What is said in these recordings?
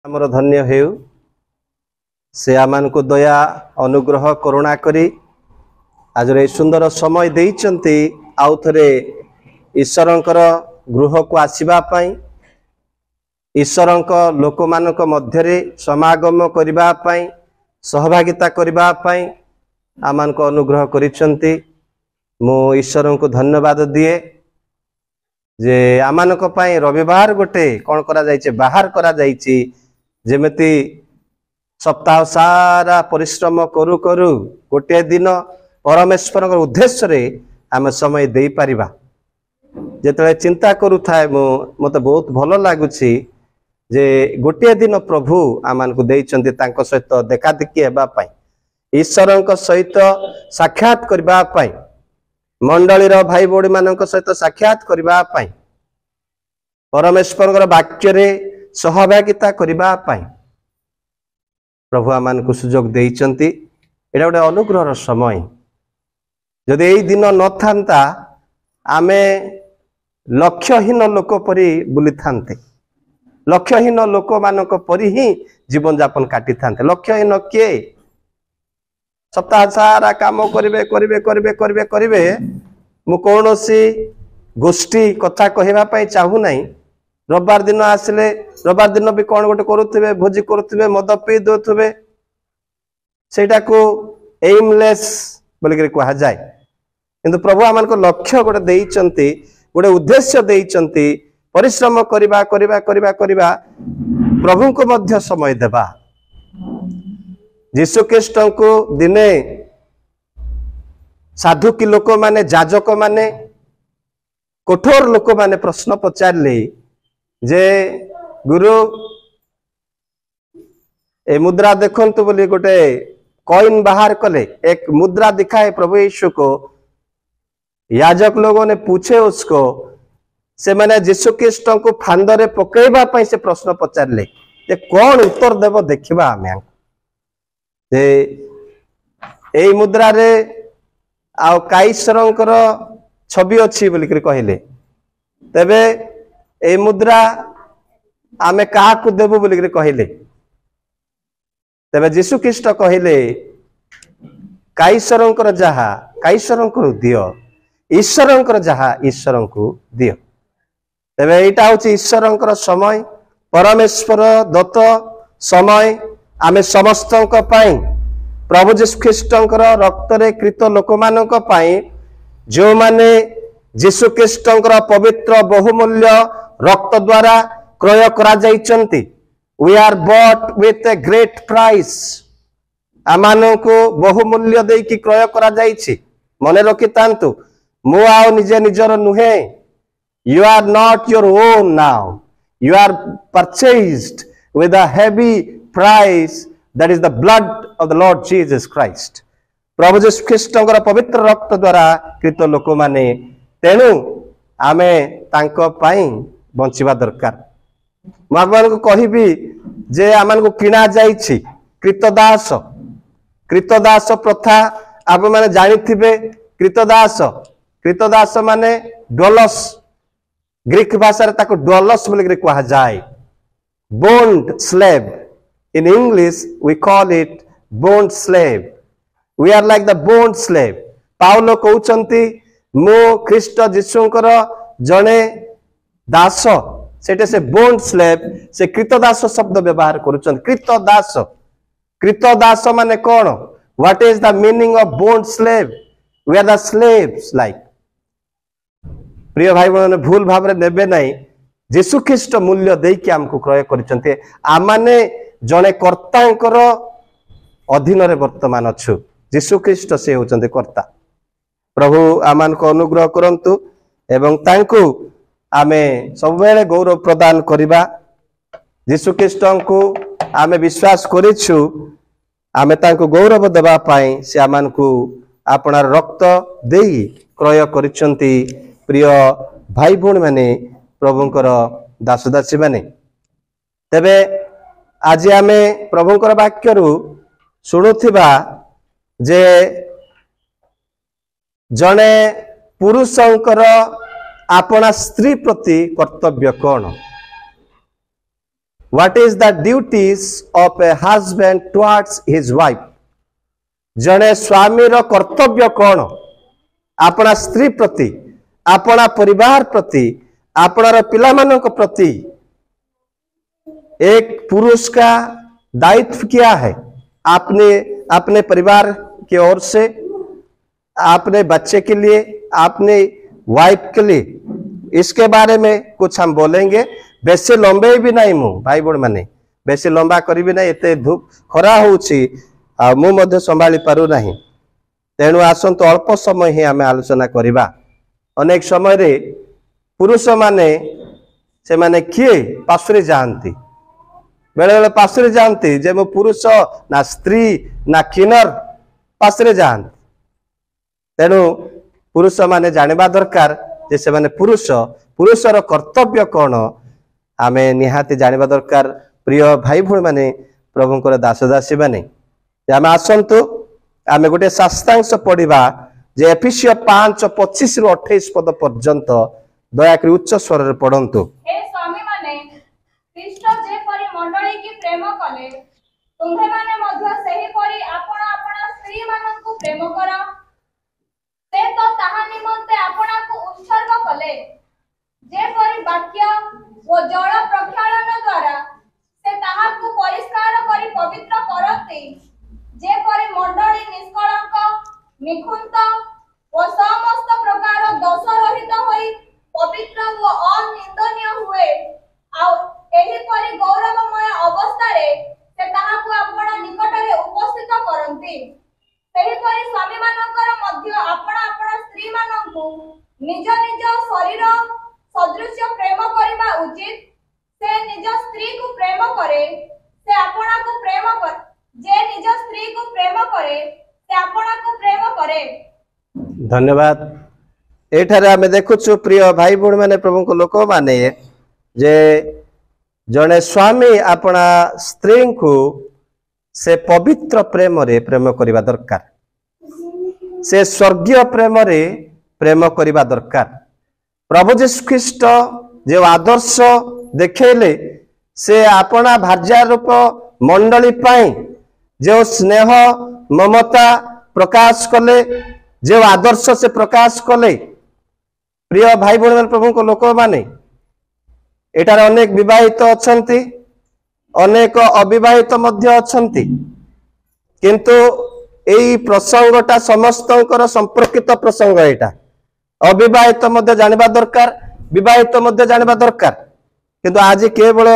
आमर धन्य हेउ से आमान को दया अनुग्रह करुणा करी आज रे सुंदर समय देइचंती आउ थरे ईश्वरंकर गृह को आसीबा पई ईश्वरंक लोक मानक मध्यरे समागम करिबा पई सहभागिता करिबा पई आमान को अनुग्रह करिचंती मो ईश्वर को धन्यवाद दिए जे आमानक पई रविवार गोटे कोन करा जायचे बाहर करा जायची जेमती सप्ताह सारा परिश्रम करू करू गोटे दिन परमेश्वर उद्देश्य रे आम समय दे पारिबा जेतले चिंता करू थाए मते बहुत भलो लागुछि जे गोटे दिन प्रभु आमान को देइचंती तांको सहित देखा देखी हेबा पई ईश्वरंक सहित साक्षात करबा पई मंडली रो भाई बोड़ी मानक सहित साक्षात करबा पई परमेश्वर वाक्य रे सहभागिता करबा पई प्रभु आमान को सुजोग देइचंती एडा गोटे अनुग्रहर समय जदि एई दिन न थांता आमे लक्ष्यहीन लोक परि बुली थांते लक्ष्यहीन लोक मानक परि ही जीवन यापन काटी थांते लक्ष्यहीन के सप्ताह सारा काम करिवे करिवे करिवे करिवे करिवे मु कोनोसी गोष्ठी कथा कहबा पई चाहू नाही रविवार दिन आसिले रविवार दिन भी कौन गोटे करुवे भोजी करुवे मद पी दौथे सेटा को एमलेस बोलिक कह जाए किंतु प्रभु आमान को लक्ष्य गोटे देइचंती गोटे उद्देश्य देइचंती परिश्रम करिबा करिबा करिबा करिबा प्रभु को मध्य समय देबा यीशु ख्रीष्ट को दिने साधु की लोक माने जाजक माने कठोर लोक माने प्रश्न पचारले जे गुरु ए मुद्रा देखंतु बोली गोटे कॉइन बाहर कले एक मुद्रा दिखाए प्रभु यीशु को याजक लोगों ने पूछे उसको से मैंने यीशु ख्रीष्ट को फांदरे पकेबा पई से प्रश्न पचारले जे कौन उत्तर देव देखिबा आमे जे एई मुद्रा रे आ काईश्वरंकर छवि अछि बोली कहले तबे ए मुद्रा आमे कहा को देबु बोली कहले तबे यीशु ख्रीष्ट कहले काईश्वरंकर जहा काईश्वरंकर दियो ईश्वरंकर जहा ईश्वरंको दियो तबे एटा होची ईश्वरंकर समय परमेश्वर दत्त समय आमे समस्तंक पई प्रभु यीशु ख्रीष्टंकर रक्त रे कृत लोक मानक पई जो माने यीशु ख्रीष्टंकर पवित्र बहुमूल्य रक्त द्वारा क्रय करा जाइचंती we are bought with a great price आमानो को बहुमूल्य दे की क्रय करा जाइछि मने रखि तांतु मु आउ निजे निजर नुहे you are not your own now you are purchased with a heavy price that is the blood of the Lord Jesus Christ प्रभु यीशु ख्रीष्टंकर पवित्र रक्त द्वारा कृत लोक माने तेनु आमे तांको पाई बंचिबा दरकार मागवान को कहिबी जे आमान को किना जाइछि कृतदास प्रथा आप माने जानि थिबे कृतदास माने डोलस ग्रीक भाषा रे ताको डोलस बोली कहा जाए bond slave in English we call it bond slave we are like the bond slave पाउलो कहउचंती मो ख्रीष्ट जीशुंकर जने दास सेटे से बोन्ड स्लेव से कृतदास शब्द व्यवहार करूचंती कृतदास माने कोन what is the meaning of bond slave we are the slaves like प्रिय भाई बहन भूल भाव रे नेबे नाही यीशु ख्रीष्ट मूल्य देई कि हमको क्रय करिसंते आ माने जने कर्तांकर अधीन रे वर्तमान अछु यीशु ख्रीष्ट से होचंते कर्ता प्रभु आमान को अनुग्रह करंतु एवं तांको आमे सब बेले गौरव प्रदान करिबा यीशु ख्रीष्ट को आमे विश्वास करिछु आमे तांको गौरव देबा पाई से आमान को आपनार रक्त देई क्रय करिसंती प्रिय भाई भौणी माने प्रभुंकर दासदासी माने तबे आज आमे प्रभुंकर वाक्य रु सुनुथिबा जे जने पुरुषंकर आपना स्त्री प्रति कर्तव्य कौन What is the duties of a husband towards his wife? जड़े स्वामी रो कर्तव्य कौन अपना स्त्री प्रति, अपना परिवार प्रति, अपना पिलामानों को प्रति एक पुरुष का दायित्व क्या है? आपने अपने परिवार की ओर से, अपने बच्चे के लिए, अपने वाइफ के लिए, इसके बारे में कुछ हम बोलेंगे। बेसी लंबे भी नहीं मु भाई बोल माने बेसी लंबा करी भी नहीं, एते धूप खरा होउछि आ मु मध्ये संभाली पारु नहीं। तेणु आसंतु अल्प समय ही आमे आलोचना करिबा। अनेक समय रे पुरुष माने से माने किए पासुरी जानती, बेले बेले पासुरी जानती जे मो पुरुष ना स्त्री ना किन्नर पासुरी जानती। तेणु पुरुष माने जानिबा दरकार जे से माने पुरुषर कर्तव्य कौन आमे निहाती जानिबा दरकार। प्रिय भाई भूण माने प्रभुंकर दासदासी माने आमे आसंतु आमे गोटे शास्त्रांश पढ़िबा जे एफिसियो 5:25 रु 28 पद पर्यंत दयाकरी उच्च स्वर रे पढ़ंतु। हे स्वामी माने ख्रीष्ट जे परि मंडली की प्रेम कले तुम्हे माने मध्य सही परि आपण आपण स्त्री माननकु प्रेम करा। से तो ताहा निमंते आपणाकु उत्सर्ग कले जे परि वाक्य ओ जल प्रक्षालन द्वारा से ताहाकु परिष्कार करी पवित्र करते, जे परि मंडली निष्कलंक निखुंत ओ समस्त प्रकार दोष रहित होई पवित्र व अनिंदनीय हुए। आ एही परि गौरवमय अवस्था रे से ताहाकु आपणा निकट रे उपस्थित करंती। सेही परि स्वामी मानकर मध्य आपण आपण स्त्री मानकु निज निज शरीर सदृश प्रेम करिबा उचित। से निज स्त्री को प्रेम करे से आपणा को प्रेम कर, जे निज स्त्री को प्रेम करे से आपणा को प्रेम करे। धन्यवाद। एठारे आमे देखुछु प्रिय भाई भूण माने प्रभु को लोक माने जे जने स्वामी अपना स्त्री को से पवित्र प्रेम रे प्रेम करिबा दरकार, से स्वर्गीय प्रेम रे प्रेम करिबा दरकार। प्रभु यीशु ख्रीष्ट जो आदर्श देखेले से अपना भार्या रूप मंडली पाई जो स्नेह ममता प्रकाश कले, जो आदर्श से प्रकाश कले। प्रिय भाई भूण प्रभु को लोक माने एटार अनेक विवाहित अछंती, अनेक अविवाहित मध्य अछंती, किंतु एई प्रसंगटा समस्तंकर संपर्कित प्रसंग। एटा अविवाहित मध्य जानिबा दरकार, विवाहित मध्य जानिबा दरकार, किंतु आज केवल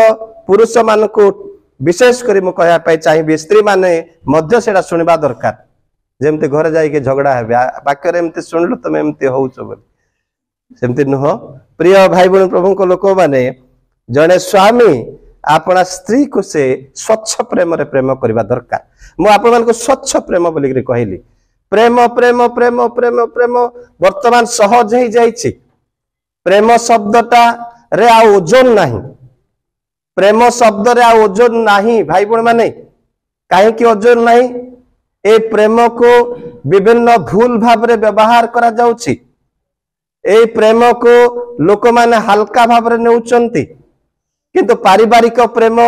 पुरुष मान को विशेष करी मु कहया पाई चाहिए स्त्री माने मध्य सेटा सुनिबा दरकार। जेमते घर जाई के झगड़ा हेबे बाक्य रे एमते सुनलो तमे एमते होउछो बोली सेमते नुह। प्रिय भाई बहन प्रभु को लोक माने जने स्वामी अपना स्त्री को से स्वच्छ प्रेम रे प्रेम करबा दरकार। मु आपन मान को स्वच्छ प्रेम बोली के कहली। प्रेम प्रेम प्रेम प्रेम प्रेम वर्तमान सहज ही जाईछि। प्रेम शब्दटा रे आ ओजन नाही, प्रेम शब्द रे आ ओजन नाही भाई बहन माने। काहे कि ओजन नाही? ए प्रेम को विभिन्न भूल भाव रे व्यवहार करा जाउछि। ए प्रेम को लोक माने हल्का भाव रे नेउचंती, किंतु पारिवारिक प्रेम,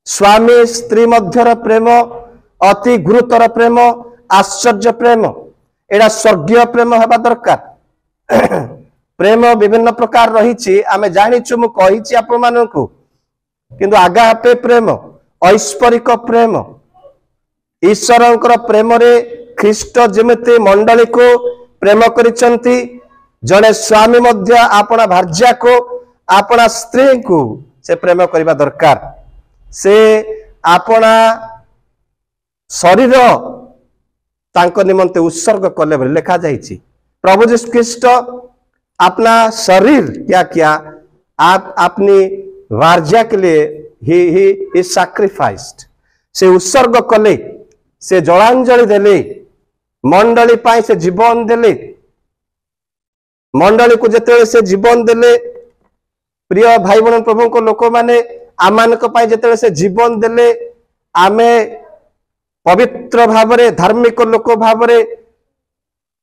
स्वामी स्त्री मध्यर प्रेम अति गुरुतर प्रेम, आश्चर्य प्रेम, एडा स्वर्गीय प्रेम हेबा दरकार। प्रेम विभिन्न प्रकार रही आमे जानिछु, मु कहिछि आपण मानकु, किंतु आगापे प्रेम, ऐश्वरिक प्रेम, ईश्वरंकर प्रेम रे ख्रीष्ट जेमिति मंडली को प्रेम करिसंती, जने स्वामी मध्य अपना भार्या को अपना स्त्री को से प्रेम करबा दरकार। से अपना शरीर तांको निमंते उत्सर्ग कले बोली लिखा जाइछि। प्रभु यीशु ख्रीष्ट अपना शरीर क्या किया? आप अपनी भार्या के लिए ही सैक्रिफाइस्ड, से उत्सर्ग कले, से जलांजलि देले, मंडली पाई से जीवन देले। मंडली को जेते से जीवन देले, प्रिय भाई बहन प्रभु को लोक माने आमान को पाई जेते से जीवन देले, आमे पवित्र भावरे धार्मिक लोक भावरे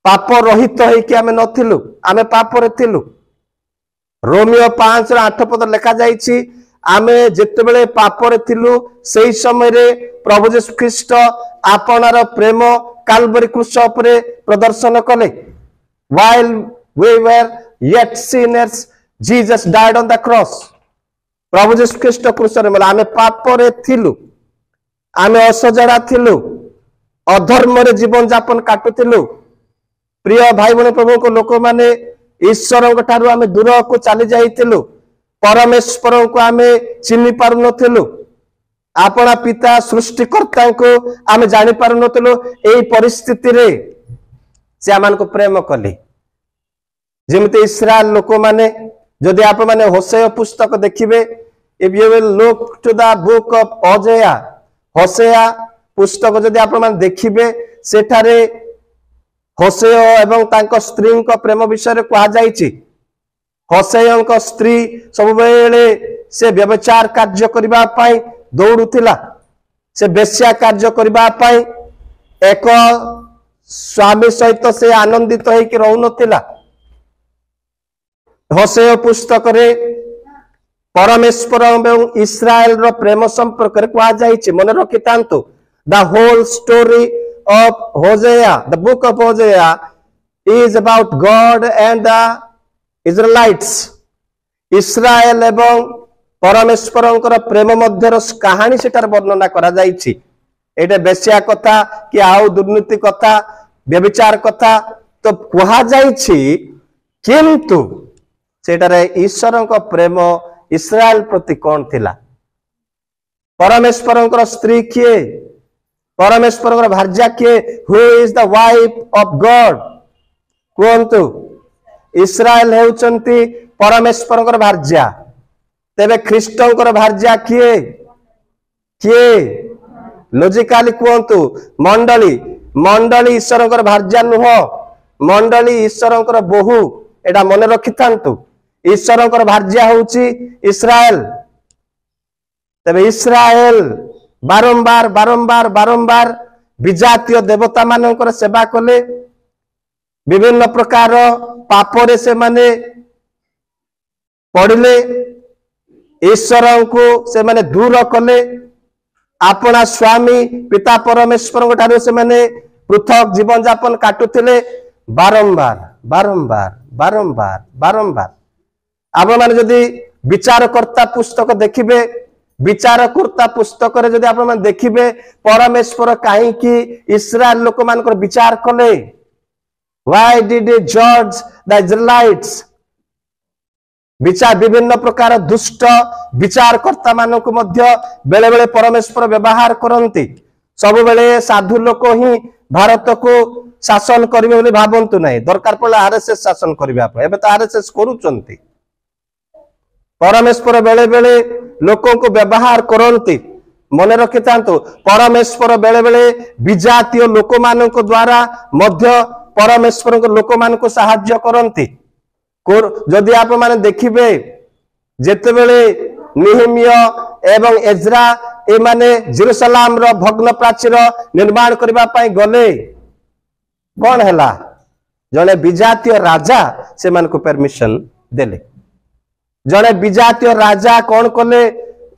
पाप रहित है कि आमे नथिलु, आमे पाप रे थिलु। रोमियो 5:8 पद लिखा जाइछि, आमे जेतेबेले पापरे थिलु सेही समय रे प्रभु यीशु ख्रीष्ट आपनार प्रेम काल्वरी क्रूस उपरे प्रदर्शन कले। While we were yet sinners Jesus died on the cross. प्रभु यीशु ख्रीष्ट क्रूस रे आमे पापरे थिलु, आमे असजड़ा थिलु, अधर्म रे जीवन यापन काटुथिलु। प्रिय भाई बहन प्रभु को लोक माने ईश्वर ठारू आमे दूर को चली जाइथिलु, परमेश्वर को आमे चिन्हि पारु नथिलु, आपना पिता सृष्टिकर्ता को आमे जानि पारु नथिलु। एई परिस्थिति रे से आमान को प्रेम कले। जेमते इस्राएल लोक माने जदि आप माने होसेया पुस्तक देखिबे, if you will look to the book of Hosea, Hosea पुस्तक जदि आप माने देखिबे सेठारे होसेय एवं तांको स्त्री को प्रेम विषय रे कहा जायछि। होसेय को स्त्री सब बेले से व्यभिचार कार्य करिबा पई दौड़ुथिला, से बेश्या कार्य करिबा पई एक स्वामी सहित से आनंदित होई कि रहु नथिला। होसेय पुस्तक रे परमेश्वर एवं इस्राएल रो प्रेम संपर्क रे कहा जायछि। मन रखितांतु the whole story of Hosea, the book of Hosea is about God and the Israelites. Israel एवं परमेश्वर प्रेम मध्यर कहानी सेटार वर्णना करा जायछि। एटा बेश्या कथा कि आउ दुर्नीति कथा, व्यभिचार कथा तो कहा जायछि, किंतु सेटारे ईश्वर प्रेम इस्राएल प्रति कौन थिला? परमेश्वर स्त्री किए? परमेश्वर भार्या किए? Who is the wife of God? कहतु इस्राएल हेउचंती परमेश्वर भार्या। तेबे ख्रीष्टंकर भार्या किए? किए? लॉजिकली कहतु मंडली। मंडली ईश्वरंकर भार्या नुह, मंडली ईश्वरंकर बहु। एटा मन रखि थांतु, ईश्वरंकर भार्या होउची इस्राएल। तेबे इस्राएल बारंबार बारंबार बारंबार विजातीय देवता मानकर सेवा कले, विभिन्न प्रकार पापरे से माने पड़िले, ईश्वर को से माने दूर कले, अपना स्वामी पिता परमेश्वर ठारू से माने पृथक जीवन यापन काटुथिले। बारंबार बारंबार बारंबार बारंबार आप माने जदि विचारकर्ता पुस्तक देखिबे, विचारकर्ता पुस्तक रे जदि आप माने देखिबे परमेश्वर काहे कि इस्राएल लोक मानकर विचार कले? व्हाई डिड ही जज द इजराइट्स? विचार विभिन्न प्रकार दुष्ट विचारकर्ता मानक मध्य बेले बेले परमेश्वर व्यवहार करंती। सब बेले साधु लोक ही भारत को शासन करिवे बोली भाबंतु नहीं, दरकार पड़े आरएसएस शासन करिवे। आप एबे तो आरएसएस करूचंती। परमेश्वर बेले बेले लोकों को व्यवहार करंती। मन रखि थांतु परमेश्वर बेले बेले विजातीय लोक मानक द्वारा मध्य परमेश्वर को लोक मान को सहाय्य करंती। जदि आप माने देखिबे जेते बेले नेहेमिया एवं एज्रा ए माने जेरूशलेम रो भग्न प्राचीर निर्माण करबा पई गले, कोन हला? जने विजातीय राजा से मान को परमिशन देले। जने विजातीय राजा कौन कले?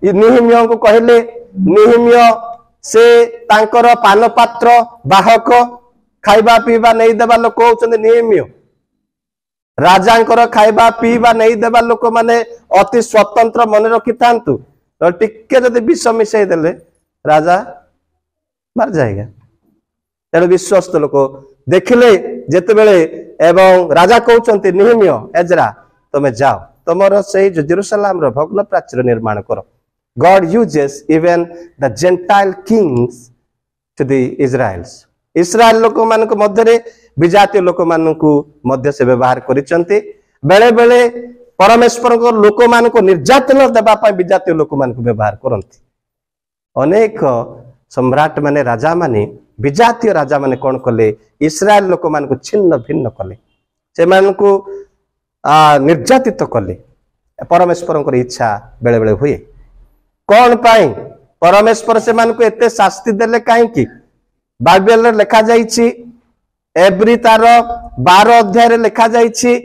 नेहेमिया को कहले, नेहेमिया से तांकर पान पात्र बाहक खाइबा पीबा नहीं देबा लोक होचंदी नेहेमिया। राजांकर खाइबा पीबा नहीं देबा लोक माने अति स्वतंत्र। मन रखि थांतु तो टिके जदि विष मिसई देले राजा मर जाएगा। तेणु विश्वस्त लोक देखिले जेते बेले एवं राजा कहउचंती नेहेमिया एज्रा तमे जाओ तमरो सेही जेरूशलेम रो भग्न प्राचीर निर्माण करो। God uses even the gentile kings to the Israels. इस्राएल लोक मानक मध्य विजातीय लोक मानक मध्य से व्यवहार करिसंती। बेले बेले परमेश्वर को लोक मानक निर्यातना देबा पई विजातीय लोक मानक व्यवहार करंती। अनेक सम्राट माने राजा माने विजातीय राजा माने कोन कले? इस्राएल लोक मानक छिन्न भिन्न कले, से मानक निर्यातित कले। परमेश्वर इच्छा बेले बेले हुए। कौन पाई परमेश्वर से मानक एते शास्ति देले काहेकि? बाइबल रे लिखा जाइछि, एब्री तार 12 अध्याय रे लिखा जाइछि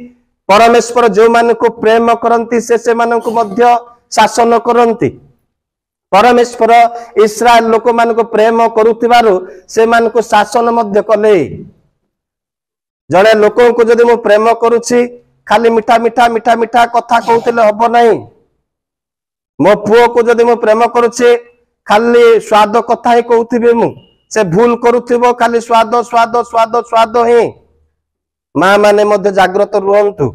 परमेश्वर जो मान को प्रेम करंती से मानक मध्य शासन करती परमेश्वर इस्राएल लोक मान प्रेम करुथिबारु से मान को शासन मध्य कले जड़े लोक को जदि मु प्रेम करुछि खाली मिठा मिठा मिठा मिठा कथा कहते हम ना मो पुओ को जदि मु प्रेम करुछि खाली स्वाद कथा ही कहूथिबे मु से भूल करुथिबो खाली स्वाद स्वाद स्वाद स्वाद ही माँ माने मध्य जाग्रत रुहंतु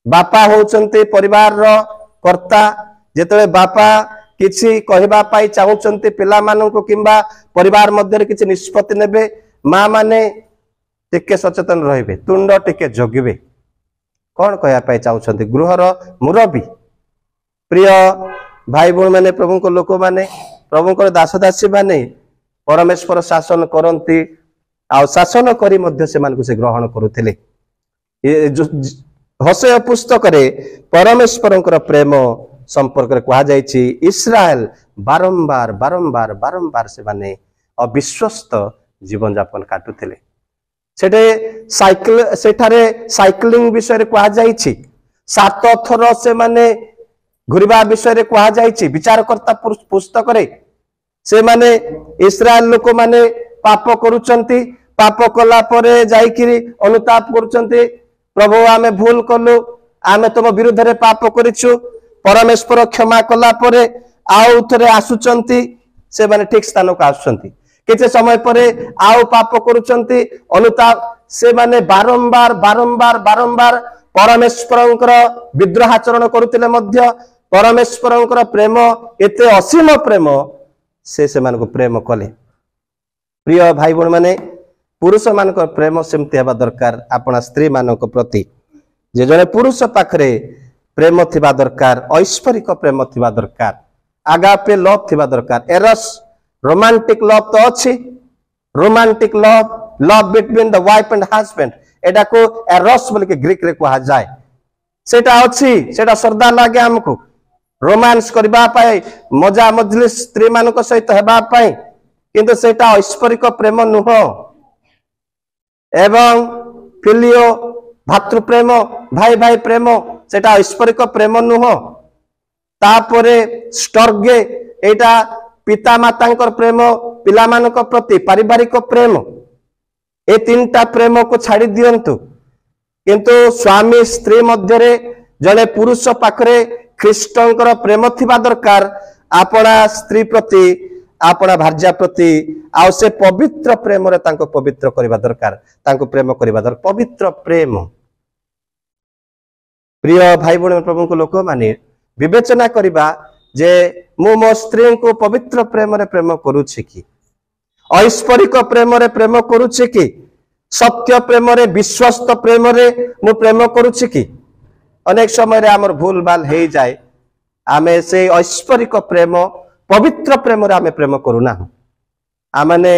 बापा होचंती परिवार रो कर्ता जेतले बापा किछि कहबा पाई चाहउचंती पिला माननको किंबा परिवार मध्य किछि निष्पत्ति नेबे माँ माने टिके सचेतन रहिबे तुंड टिके जगिबे कौन कहया पाई चाहउचंती गृहर मुरबी प्रिय भाई भौणी माने प्रभु को लोक माने प्रभु को दास दासी माने परमेश्वर शासन करती आ शासन करी मध्य से मानकु से ग्रहण करुथिले होशेया पुस्तक रे परमेश्वरंकर प्रेम संपर्क रे कहा जायछि इस्राएल बारंबार बारंबार बारंबार से माने अविश्वस्त जीवन यापन काटुथिले सेठारे साइक्लिंग विषय रे कहा जायछि 7 थर से माने घुरिबा विषय रे कहा जायछि विचारकर्ता पुस्तक रे से माने इस्राएल लोक माने पाप करुचंती पाप कला परे जाइकिरी अनुताप करुचंती प्रभु आमे भूल कलु आमे तुम विरुद्ध रे पाप करिछु परमेश्वर क्षमा कला परे आउ थरे आसुचंती से माने ठीक स्थान को आसुचंती किछ समय परे आउ पाप करुचंती अनुताप से माने बारंबार बारंबार बारंबार परमेश्वरंकर विद्रोहाचरण करुतिले मध्य परमेश्वरंकर प्रेम एते असीम प्रेम से मान को प्रेम कले प्रिय भाई भौणी माने पुरुष मान प्रेम सेमती हवा दरकार अपना स्त्री मान प्रति जे जने पुरुष पाखरे प्रेम थिबा दरकार ऐश्वरिक प्रेम थिबा दरकार आगापे लव थिबा दरकार एरस रोमांटिक लव तो अच्छी romantic love love between the wife and husband एटा को एरस बोल के ग्रीक रे कहा जाए सेटा अच्छी सेटा श्रद्धा लागे हमको रोमांस करबा पाए मजा मजलिस स्त्री मानक सहित हेबा पाए किंतु सेटा ऐश्वरिक प्रेम नुह एवं फिलियो भातृ प्रेम भाई भाई प्रेम सेटा ऐश्वरिक प्रेम नुह तापरे स्टर्गे एटा पिता मातांकर प्रेम पिला मानक प्रति पारिवारिक प्रेम ए तीनटा प्रेम को छाड़ी दियंतु किंतु स्वामी स्त्री मध्य रे जने पुरुष पाखरे ख्रीष्टंकर प्रेम थिबा दरकार आपना स्त्री प्रति आपना भार्या प्रति आ से पवित्र प्रेम रे तांको पवित्र करबा दरकार तांको प्रेम करबा दरकार पवित्र प्रेम प्रिय भाई भौणी प्रभु को लोक माने विवेचना करबा जे मु मो स्त्री को पवित्र प्रेम रे प्रेम करूछि कि ऐश्वरिक प्रेम रे प्रेम करूछि कि सत्य प्रेम रे विश्वस्त प्रेम रे मु प्रेम करूछि कि अनेक समय रे हमर भूल भाल हे जाए आमे से ऐश्वरिक प्रेम पवित्र प्रेम रे आमे प्रेम करूना आमने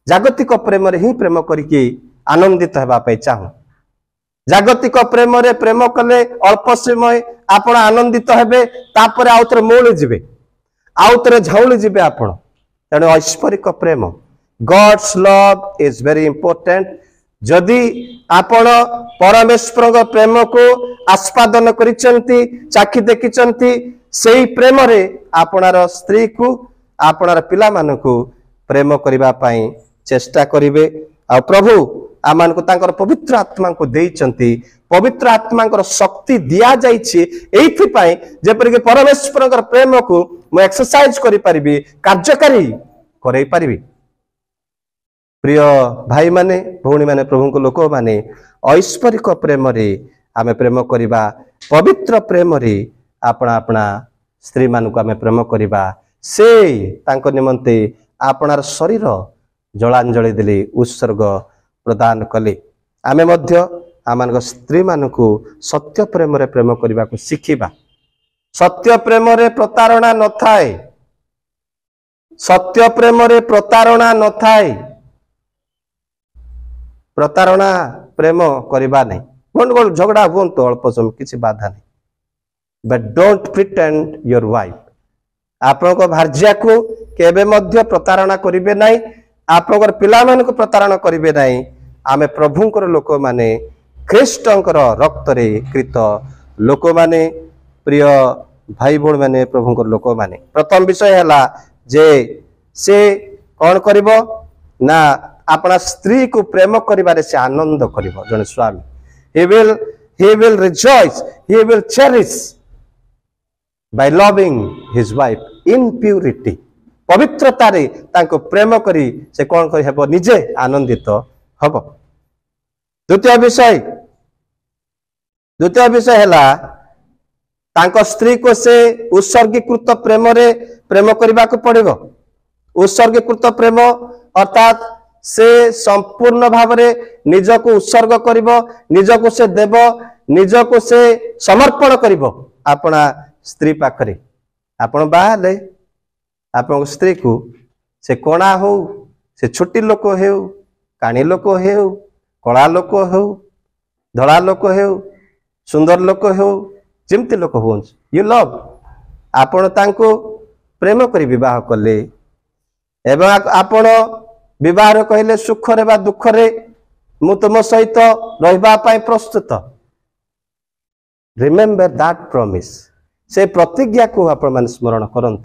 जागतिक प्रेम रे ही प्रेम करिके आनंदित हेबा पे चाहू जागतिक प्रेम रे प्रेम कले अल्प समय आपण आनंदित हेबे तापर आउतरे मोळी जिवे आउतरे झाउली जिवे आपण तेणु ऐश्वरिक प्रेम God's love is very important जदि आपण परमेश्वर प्रेम को आस्वादन करिसंती चाखी देखिसंती सेही प्रेम रे आपनार स्त्री को आपनार पिला मानकु प्रेम करिबा पई चेष्टा करिवे आ प्रभु आमान को तांकर पवित्र आत्मा को देइचंती पवित्र आत्मा को शक्ति दिया जाइछि एथि पई जेपर के परमेश्वर प्रेम को मु एक्सरसाइज करि परिबी कार्यकारी करै परिबी प्रिय भाई माने भौणी माने प्रभु को लोक माने ऐश्वरिक प्रेम रे आमे प्रेम करिबा पवित्र प्रेम रे अपना अपना स्त्री मान को आमे प्रेम करिबा से तांको निमंते आपनार शरीर जलांजलि देले उत्सर्ग प्रदान कले आमे मध्य आमान स्त्री मान को सत्य प्रेम रे प्रेम करिबा को शिखिबा सत्य प्रेम रे प्रतारणा न थाए सत्य प्रेम रे प्रतारणा न थाए प्रतारणा प्रेम करिबा नहीं गोल गोल झगड़ा हुन तो अल्प समय किसी बाधा नहीं but don't pretend your wife आपण को भार्या को केबे मध्य प्रतारणा करिवे नहीं आपण पिला मान को प्रतारणा करिवे नहीं आमे प्रभुंकर लोक माने ख्रीष्टंकर रक्त रे कृत लोक माने प्रिय भाई भौणी माने प्रभु लोक माने प्रथम विषय है जे से कौन करिवो ना अपना स्त्री को प्रेम करिबारे से आनंद करिवो जने स्वामी he will rejoice, he will cherish by loving his wife in purity पवित्रता रे तांको प्रेम करी से कौन करि हेबो निजे आनंदित हबो। द्वितीय विषय है तांको स्त्री को से उत्सर्गीकृत प्रेम रे प्रेम करबा को पड़िबो। उत्सर्गीकृत प्रेम अर्थात से संपूर्ण भाव रे निज को उत्सर्ग करिबो, निज को से देव, निज को से समर्पण करिबो अपना स्त्री पाखरे। आपण बाहले आपण स्त्री को से कोणा हो, से छोटी लोक हो, काणी लोक हो, कला लोक हो, धड़ा लोक हो, सुंदर लोक हो, जिमती लोक हो, यू लव आपण तांको प्रेम करी विवाह कले एवं आपण विवाह कहले सुख रे बा दुख रे मु तुम सहित रहिबा पाई प्रस्तुत। रिमेम्बर दैट प्रॉमिस से प्रतिज्ञा को आपण मन स्मरण करंत।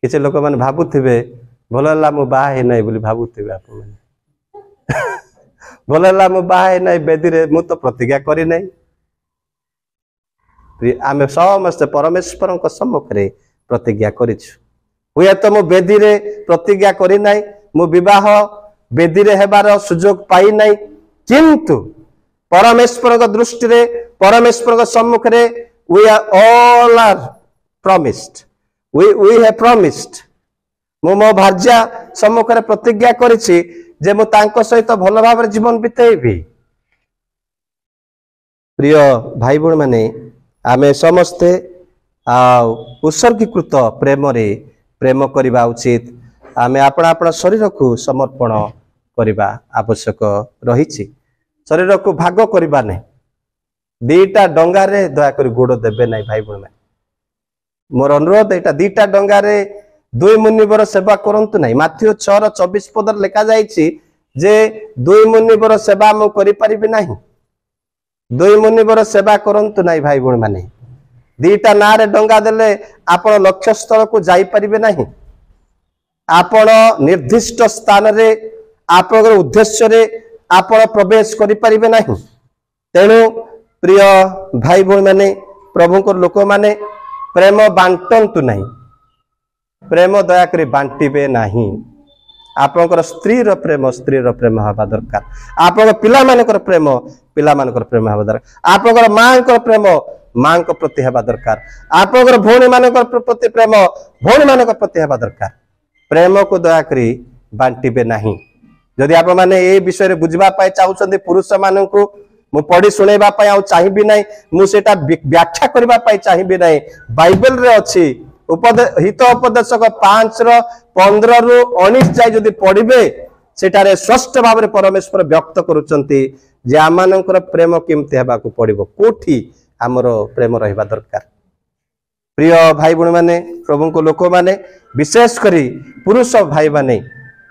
किछ लोक माने भाबुथिबे भलला मु बाहे नै बोली भाबुथिबे आपण माने भलला मु बाहे नै बेदी रे मु तो प्रतिज्ञा करी नै। आमे समस्त परमेश्वर को सम्मुख रे प्रतिज्ञा करिछु। हुए तो मु बेदी रे प्रतिज्ञा करी नै, मु विवाह बेदी रे हेबार सुजोग पाई नै, किंतु परमेश्वर को दृष्टि रे परमेश्वर को सम्मुख रे we are all are promised, we have promised मु मो भार्या सम्मुख रे प्रतिज्ञा करिछि जे मु तांको सहित भल भाव जीवन बितेबी। प्रिय भाई भौणी माने आमे समस्ते उत्सर्गीकृत प्रेम रे प्रेम करबा उचित। आमे अपना अपना शरीर को समर्पण करबा आवश्यक रहिछि। शरीर को भाग करबा नै, दीटा डंगा रे दया कर गोड़ देबे नै भाई भौणी माने। मोर अनुरोध एटा दीटा डंगा रे दुई मुनिवर सेवा करंतु नै। माथ्यू 6:24 पदर लिखा जायछि जे दुई मुनिवर सेवा मु करि परिबि नाही। दुई मुनिवर सेवा करंतु नै भाई भौणी माने। दीटा ना रे डंगा देले आपण लक्ष्य स्थल को जाई परिबे नाही। आपण निर्दिष्ट स्थान रे आपण उद्देश्य रे आपण प्रवेश करि परिबे नाही। तेणु प्रिय भाई भौणी माने प्रभु को लोक माने प्रेम बांटंतु नाही, प्रेम दया करी बांटिबे नाही। आपनकर स्त्री रो प्रेम हवा दरकार। आपन पिला मानकर प्रेम हवा दरकार। आपनकर मां को प्रेम मां को प्रति हवा दरकार। आपनकर भौणी मानकर प्रति प्रेम भौणी मानकर प्रति हवा दरकार। प्रेम को दया करी बांटिबे नाही। जदि आप माने ए विषय रे बुझबा पाए चाहुछन्ते पुरुष माननकु मु पढ़ी सुनेबा पाए आ चाहिबी नाही, मु सेटा व्याख्या करबा पाए चाहिबी नाही। बाइबल रे अछि हित उपदेशक 5:15 रु 19 जाय जदि पढ़िबे सेटारे स्पष्ट भाव रे परमेश्वर व्यक्त करूचंती जे आमानकर प्रेम केमते हेबा को पड़िबो, कोठी हमरो प्रेम रहिबा दरकार। प्रिय भाई भौणी माने प्रभु को लोक माने विशेष करी पुरुष भाई माने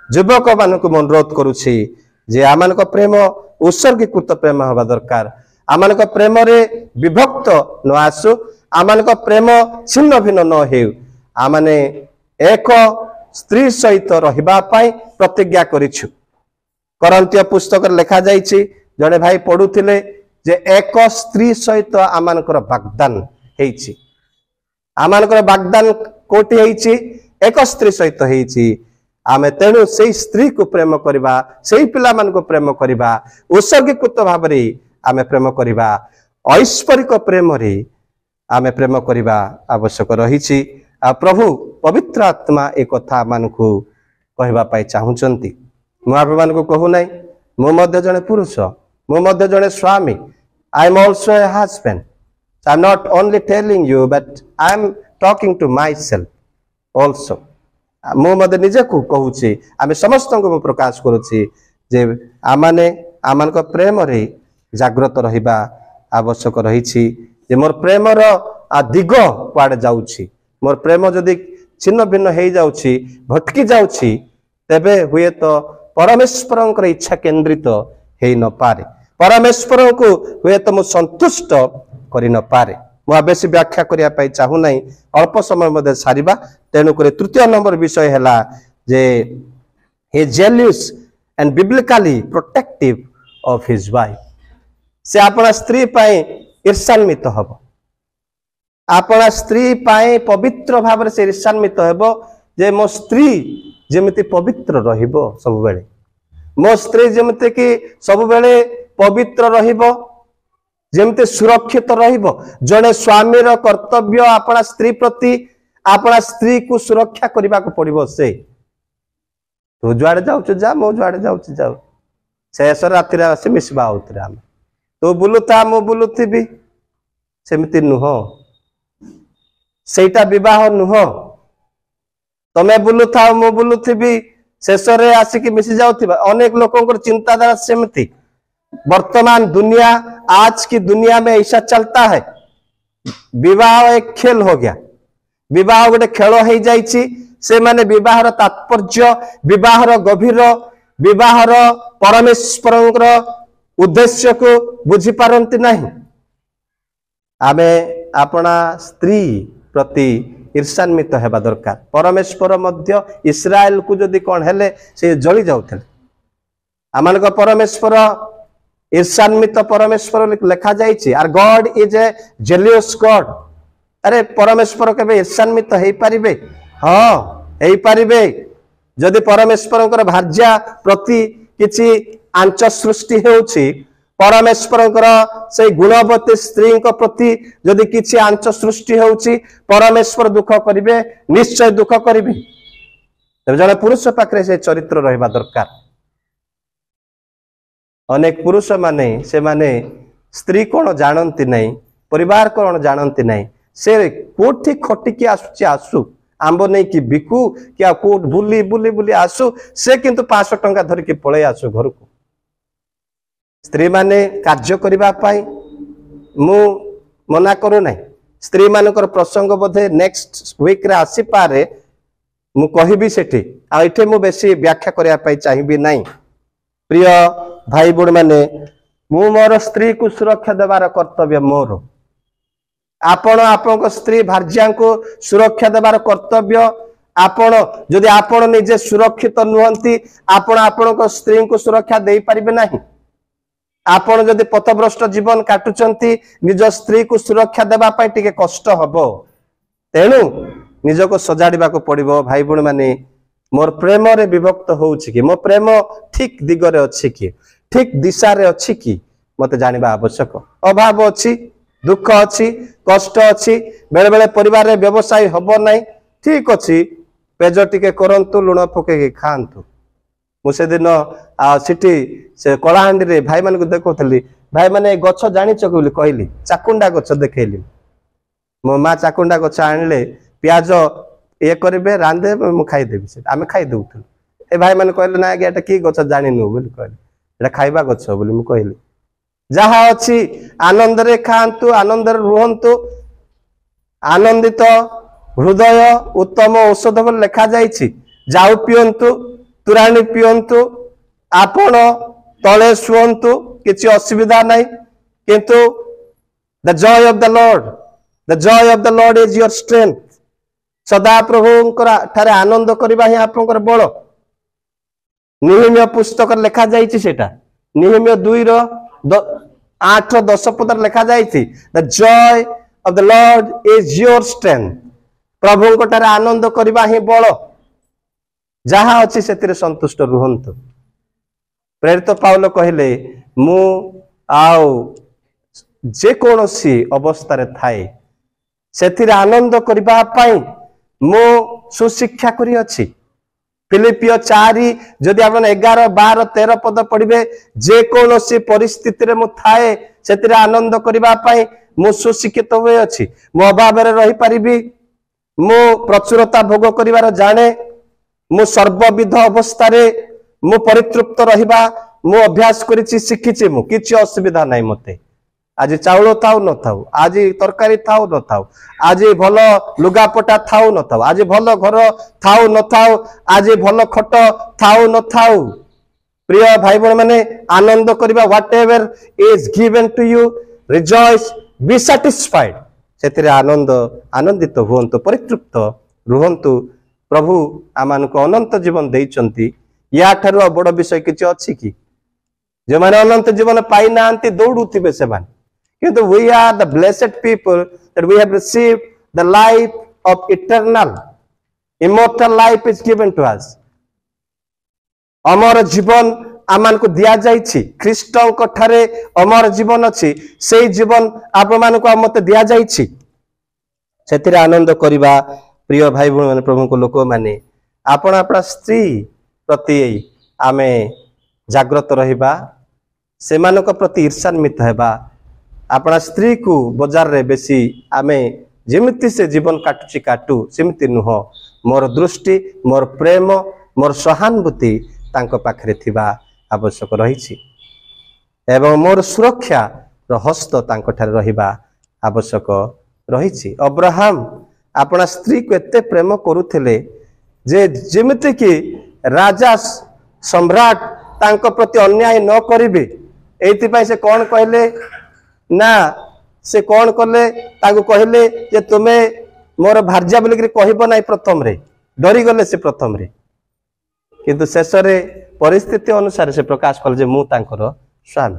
युवक मान को अनुरोध करुछि जे आमान को प्रेम उत्सर्गीकृत प्रेम हवा दरकार। आमान को प्रेम रे विभक्त न आसु, आमान को प्रेम छिन्न भिन्न न हेउ। आमाने एक स्त्री सहित रहिबा पाई प्रतिज्ञा करिछु। करंतिय पुस्तक लिखा जाइछि जने भाई पढुथिले जे एक स्त्री सहित आमानकर वाग्दान हेइछि। आमानकर वाग्दान कोठी हेइछि? एक स्त्री सहित हेइछि। आमे तेणु से स्त्री को प्रेम करबा, से पिला मान को प्रेम करबा, उत्सर्गीकृत भाव रे आमे प्रेम करबा, ऐश्वर्यिक प्रेम रे आमे प्रेम करबा आवश्यक रहिछि। आ प्रभु पवित्र आत्मा एक कथा मान को कहबा पाई चाहुचंती। मु आप मान को कहू नै मु मध्य जने पुरुष, मु मध्य जने स्वामी। I am also a husband. So I am not only telling you, but I am talking to myself also. मु मध्य निजे को कहूची, आमे समस्त को प्रकाश करूची जे आमाने आमान को प्रेम रे जागृत रहिबा आवश्यक रहिछि। जे मोर प्रेम रो दिग कुआडे जाउछि, मोर प्रेम जदि छिन्न भिन्न हेइ जाउछि, भटकी जाउछि, तेबे हुए तो परमेश्वरंकर इच्छा केंद्रित हेइ न पारे, परमेश्वर को हुए तो मु संतुष्ट करि न पारे। ମୁଁ बेसी व्याख्या करिया पाई चाहू नहीं अल्प समय मध्य सारिबा तेणु करे तृतीय नंबर विषय हैला जे he jealous and biblically protective of his wife से अपना स्त्री पाए ईर्षान्वित हब अपना स्त्री पाए पवित्र भाव से ईर्षान्वित हेब जे मो स्त्री जेमिति पवित्र रहिबो सब बेले मो स्त्री जेमिति कि सब बेले पवित्र रहिबो जेमिति सुरक्षित रहिबो जने स्वामी रो कर्तव्य अपना स्त्री प्रति अपना स्त्री को सुरक्षा करबा को पड़िबो से तू जुआड़े जाऊ जा मो जुआड़े जाऊ जाऊ शेष राति आसे मिसबा आउतरे आम तू बुलुता मु बुलुथिबी सेमिति नुह सेटा विवाह नुह तमे बुलुथा मु बुलुथिबी शेष रे आसिक मिसी जाउथिबा अनेक लोकंकर चिंताधारा सेमिति वर्तमान दुनिया आज की दुनिया में ऐसा चलता है विवाह एक खेल हो गया विवाह गोटे खेल हो जाइछि से माने विवाहर तात्पर्य विवाहर गभीर विवाहर परमेश्वर उद्देश्य को बुझी पारंती नहीं आमे अपना स्त्री प्रति ईर्षान्वित हेबा दरकार परमेश्वर मध्य इस्राएल को जदि कौन हेले से जली जाउथले आमानक परमेश्वर ईर्षान्वित परमेश्वर लेखा जाइछि आर God is a jealous God अरे परमेश्वर केबे ईर्षान्वित हेई परिबे हाँ हेई परिबे जदि परमेश्वर भार्या प्रति किछि आंच सृष्टि हेउछि परमेश्वर से गुणवती स्त्री प्रति जदि किछि आंच सृष्टि हेउछि परमेश्वर दुख करिवे निश्चय दुख करिवे तबे जने पुरुष पाखरे से चरित्र रहिबा दरकार अनेक पुरुष माने से माने स्त्री कौन जानती नहीं परिवार कौन जानती नहीं से कोठी खटिकी आसुची आसु आंब नहीं कि बिकू क्या कोट बुली बुली बुली आसु से किंतु 500 टंका धरिकी पळे आसु घर को स्त्री माने कार्य करिबा पाई मु मना करू नहीं स्त्री मानकर प्रसंग बोधे नेक्स्ट वीक रे आसी पारे मु कहिबी सेठी आ इथे मु बेसी व्याख्या करिया पाई चाहिबी नहीं प्रिय भाई बोड़ माने मु मोर स्त्री को सुरक्षा देवार कर्तव्य मोर आपण आपन स्त्री भार्या को सुरक्षा देवार कर्तव्य आपण जदि आपण निजे सुरक्षित नुहंती आपण आपन स्त्री को सुरक्षा दे पारिबे नाही आपण जदि पथभ्रष्ट जीवन काटुचंती निज स्त्री को सुरक्षा देबा पई टिके कष्ट हबो तेनु निज को सजाडिबा को पड़िबो भाई बोड़ माने मोर प्रेम रे विभक्त होउछि कि मो प्रेम ठीक दिगरे अछि कि ठीक दिशा रे अछि कि मते जानिबा आवश्यक अभाव अछि दुख अछि कष्ट अछि बेले बेले परिवार रे व्यवसाय हबो नाही ठीक अछि पेज टिके करंतु लुण पके के खांतु मुसे दिन सिटी से कलाहांडी रे भाई मान को देखौथली भाई माने गछ जानि छ बोली कहली चाकुंडा गछ देखैली मो मा चाकुंडा गछ आनले प्याज ये करिबे रांधे मु खाई देबी से आमे खाई देउथु ए भाई माने कहले ना कि एटा की गछ जानि नु बोली कहले एटा खाइबा गछ बोली मु कहली जहा अछि आनंद रे खांतु आनंद रे रुहंतु आनंदित हृदय उत्तम औषध बोली लेखा जाइछि जाऊ पियंतु तुराणी पियंतु आपण तळे सुहंतु किछि असुविधा नाही किंतु the joy of the Lord is your strength सदा प्रभु ठारे आनंद करबा ही आपनकर बळ निहिम्य पुस्तक लेखा जाइछि सेटा निहिम्य 2:8-10 पद लेखा जाइछि the joy of the Lord is your strength प्रभु को ठारे आनंद करबा ही बळ जहा अछि सेतिरे संतुष्ट रुहंतु प्रेरित पाउल कहले मु आउ जे कोनोसी अवस्था रे थाए सेतिरे आनंद करबा पाई मो सुशिक्षा करी अछि फिलिपियो 4 जदि आपण 11 12 13 पद पढ़िबे जे कोनोसी परिस्थिति रे मु थाए सेतिरे आनंद करबा पाई मु सुशिक्षित होय अछि मो अभाव रे रही परिबी मु प्रचुरता भोग करिवार जाने मु सर्वविध अवस्था रे मु परितृप्त रहिबा मु अभ्यास करिछि शिखिछि मु किछि असुविधा नाही मते आज चाउल थाउ न थाउ आज तरकारी थाउ न थाउ आज भल लुगापटा थाउ न थाउ आज भल घर थाउ न थाउ आज भल खट थाउ न थाउ प्रिय भाई बहन माने आनंद करबा whatever is given to you rejoice be satisfied ସେଥିରେ ଆନନ୍ଦିତ ହୁଅନ୍ତୁ, ପରିତୃପ୍ତ ରୁହନ୍ତୁ। ପ୍ରଭୁ ଆମମାନଙ୍କୁ ଅନନ୍ତ ଜୀବନ ଦେଇଛନ୍ତି। ୟା ଠାରୁ ଆଉ ବଡ଼ ବିଷୟ କିଛି ଅଛି କି? ଯେଉଁମାନେ ଅନନ୍ତ ଜୀବନ ପାଇନାହାନ୍ତି ଦୌଡୁଥିବେ ସେମାନେ, କିନ୍ତୁ we are the blessed people that we have received the life of eternal, immortal life is given to us. अमर जीवन आमानकु दिया जाइछि। ख्रीष्टଙ୍କ ठारे अमर जीवन अछि, सेई जीवन आप मानकु मते दिया जाइछि। सेतिरे आनंद करिबा प्रिय भाई भौणी माने प्रभुको लोक माने आपण आपणा स्त्री प्रति आमे जागृत रहिबा, सेमानक प्रति ईर्षान्वित हेबा। आपणा स्त्री को बाजार रे बेसी आमे जेमिति से जीवन काटुछि काटू, सेमिति नुह। मोर दृष्टि, मोर प्रेम, मोर सहानुभूति तांको पाखरे थिबा आवश्यक रहिछि एवं मोर सुरक्षा र हस्त तांको ठारे रहिबा आवश्यक रहिछि। अब्राहम अपना स्त्री को एते प्रेम करुथिले जे जेमिति कि राजा सम्राट तांको प्रति अन्याय न करिबे। एथि पय से कोन कहले ना, से कोन करले ताको कहले जे तुमे मोर भार्या बोली कहबो नै। प्रथम रे डरी गले से प्रथम रे, किंतु शेष रे परिस्थिति अनुसार से प्रकाश कल जे मु तांकर स्वामी।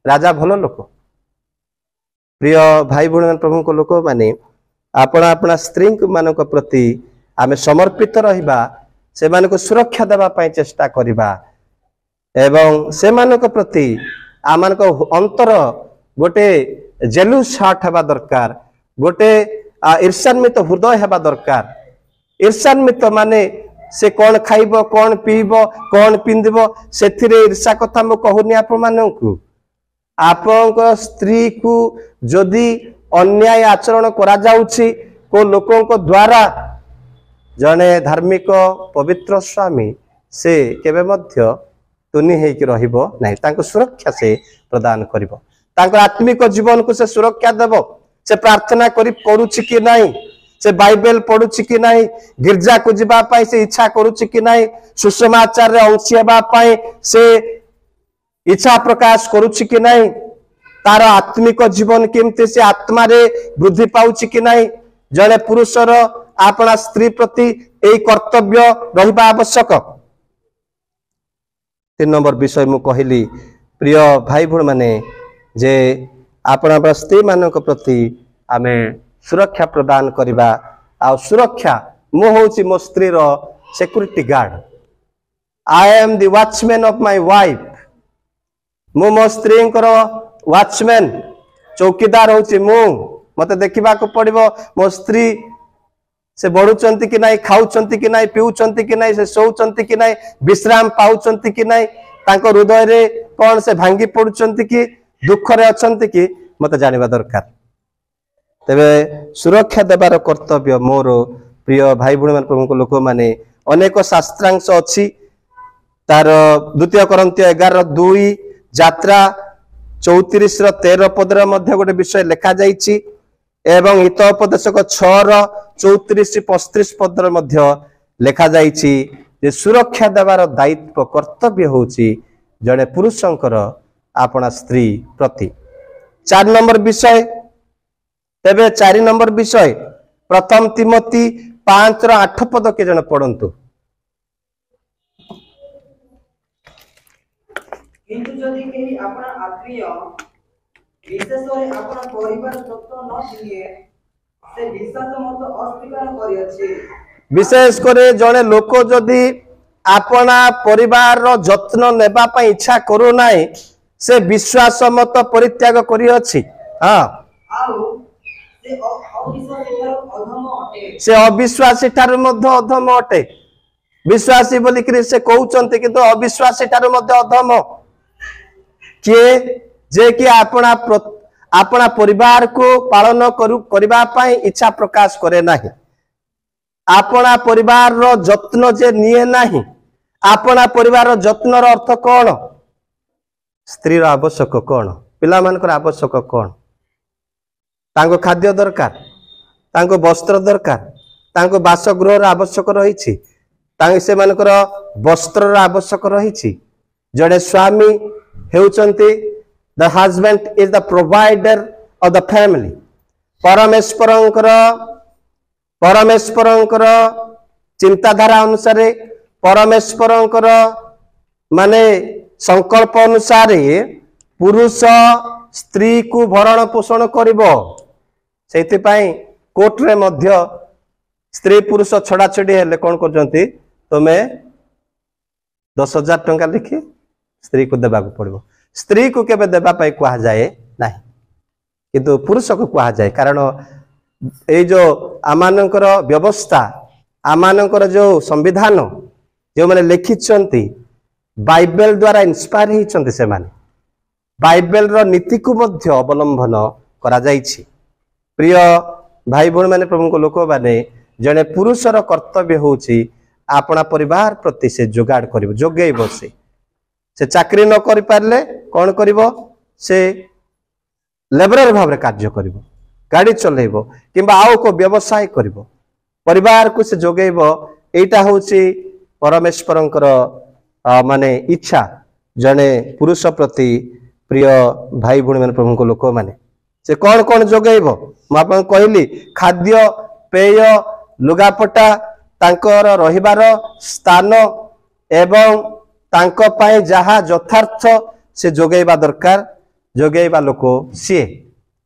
राजा भल लोक। प्रिय भाई भौणी प्रभु को लोक माने आपना आपना स्त्री मानक प्रति आमे समर्पित रहिबा, से मानको सुरक्षा देबा पय चेष्टा करिबा एवं से मानक प्रति आमानक अंतर गोटे जेलुस हार्ट हेबा दरकार, गोटे ईर्षान्वित हृदय हेबा दरकार। ईर्षान्वित माने से कौन खाइब, कौन पीब, कौन पिंधिब, सेथिरे ईर्षा कथा मु कहूनी आपण मानकु। आपनक स्त्री को जदि अन्याय आचरण करा जाउछि को लोकंक द्वारा, जने धार्मिक पवित्र स्वामी से केबे मध्य तुनि हेकि रहिबो नै। तांको सुरक्षा से प्रदान करिबो, तांको आत्मिक जीवन को से सुरक्षा देबो। से प्रार्थना करुछि कि नहीं, से बाइबल पढ़ुछि कि नहीं, गिरजा को जीवा पाई से इच्छा करुछि कि नहीं, सुसमाचार रे अंशी हेबा पाई से इच्छा प्रकाश करुछि कि नहीं, तार आत्मिक जीवन केमते से आत्मा रे वृद्धि पाउछि कि नहीं। जने पुरुषर आपना स्त्री प्रति एई कर्तव्य रहिबा आवश्यक। 3 नंबर विषय मु कहली प्रिय भाई भौणी माने जे आपना स्त्री मानक प्रति आमे सुरक्षा प्रदान करिबा। आ सुरक्षा मु होछि मो स्त्री रो security guard. I am the watchman of my wife. मु मो स्त्री को वॉचमैन, चौकीदार होछि मु। मते देखिबा को पड़िबो मो स्त्री से बढ़ुचंती कि नहीं, खाउचंती कि नहीं, पिउचंती कि नहीं, से सोउचंती कि नहीं, विश्राम पाउचंती कि नहीं, तांको हृदय रे कोन से भांगी पड़ुचंती कि दुख रे अछंती कि मते जानिबा दरकार। तेबे सुरक्षा देबार कर्तव्य मोर प्रिय भाई भौणी प्रभु को लोक माने अनेक शास्त्रांश अछि। तार 2 कोरिन्थियो 11:2, यात्रा 34:13 पदर मध्य गोटे विषय लिखा जाइछि एवं हितोपदेशक 6:34-35 पदर मध्य लिखा जाइछि जे सुरक्षा देबार दायित्व कर्तव्य होछि जड़े पुरुषंकर आपना स्त्री प्रति। 4 नंबर विषय, तेबे 4 नंबर विषय प्रथम तिमोथी 5:8 पद के जन पढ़ंतु। किंतु जदि केही आपना आत्मीय विशेषरे आपना परिवार तत्व न दिए से विश्वास मत अस्वीकार करि अछि। विशेष करे जने लोक जदि आपना परिवार रो जत्न नेबा पई इच्छा करू नाही, से विश्वास मत परित्याग करि अछि। हां, आउ से अविश्वासी ठारू मध्य अधम अटे। विश्वासी बोली कि से कहउचंती किंतु अविश्वासी ठारू मध्य अधम किए जे कि आपना परिवार को पालन करिबा पई इच्छा प्रकाश करे नाही, आपना परिवार रो जत्न जे निये नाही। आपना परिवार रो जत्न रो अर्थ कोन? स्त्री रो आवश्यक कोन, पिला मानकर आवश्यक कोन? तांको खाद्य दरकार, तांको वस्त्र दरकार, तांको बासगृह रो आवश्यक रहिछि, तांको से मानकर वस्त्र रो आवश्यक रहिछि। जड़े स्वामी हेउचंती the husband is the provider of the family. परमेश्वरंकर चिंताधारा अनुसार परमेश्वरंकर माने संकल्प अनुसार पुरुष स्त्री को भरण पोषण करिवो सेति पई कोर्ट रे मध्य स्त्री पुरुष छड़ा छड़ी हेले कोन करजंती तमे 10,000 टंका लिखि स्त्री को देबा को पड़िबो स्त्री को केबे देबा पई कहा जाए नाही किंतु पुरुष को कहा जाए कारण ए जो आमानकर व्यवस्था आमानकर जो संविधान जो माने लिखिचंती बाइबल द्वारा इंस्पायर हिचंती से माने बाइबल रो नीति को मध्य अवलंबन करा जाइछि। प्रिय भाई भौणी माने प्रभु को लोक माने जने पुरुषर कर्तव्य होछि अपना परिवार प्रति से जोगाड़ करिवो जोगेइबो से चाकरी न करि पारले कोन करिवो से लेबरर भाव रे कार्य करिवो गाड़ी चलेइबो किंबा आउ को व्यवसाय करिवो परिवार को से जोगेइबो एटा होछि परमेश्वरंकर माने इच्छा जने पुरुष प्रति प्रिय भाई भौणी माने प्रभु को लोक माने से कौन कौन जोगेइबो म आपन कहली खाद्य पेय लुगापटा तांकर रहिबार स्थान एवं तांको पाए जहा यथार्थ से जोगेइबा दरकार जोगेइबा लोक सी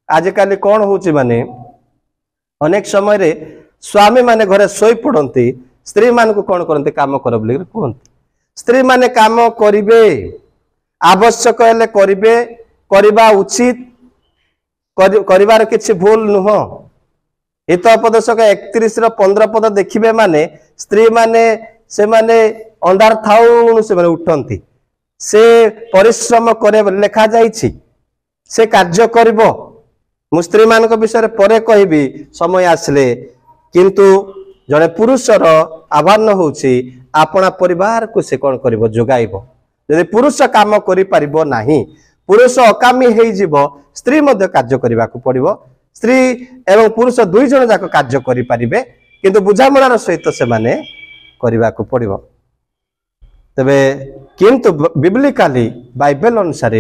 आजिकाली कौन होची माने अनेक समय रे स्वामी माने घरे सोई पड़ती स्त्री मान को कौन करते काम कर कहते स्त्री माने काम करिवे आवश्यक हेले करिवे करिबा उचित करिवार किछि भूल नुह हित उपदेशक 31 रो 15 पद देखिबे माने स्त्री माने से माने अंधार थाउ से माने उठंती से परिश्रम करे लेखा जाइछि से कार्य करिवो मु स्त्री मान को विषय परे कहबी समय आसले किंतु जड़े पुरुषर आह्वान होछि अपना परिवार को से कौन करिवो जोगाइबो यदि पुरुष काम करि परिबो नाही पुरुष अकामी हेइ जीवो स्त्री मध्य कार्य करिबा को पड़िबो स्त्री एवं पुरुष दुई जन जाक कार्य करि परिबे किंतु बुझामणार सहित से माने करिबा को पड़िबो तबे किंतु बिब्लिकली बाइबल अनुसार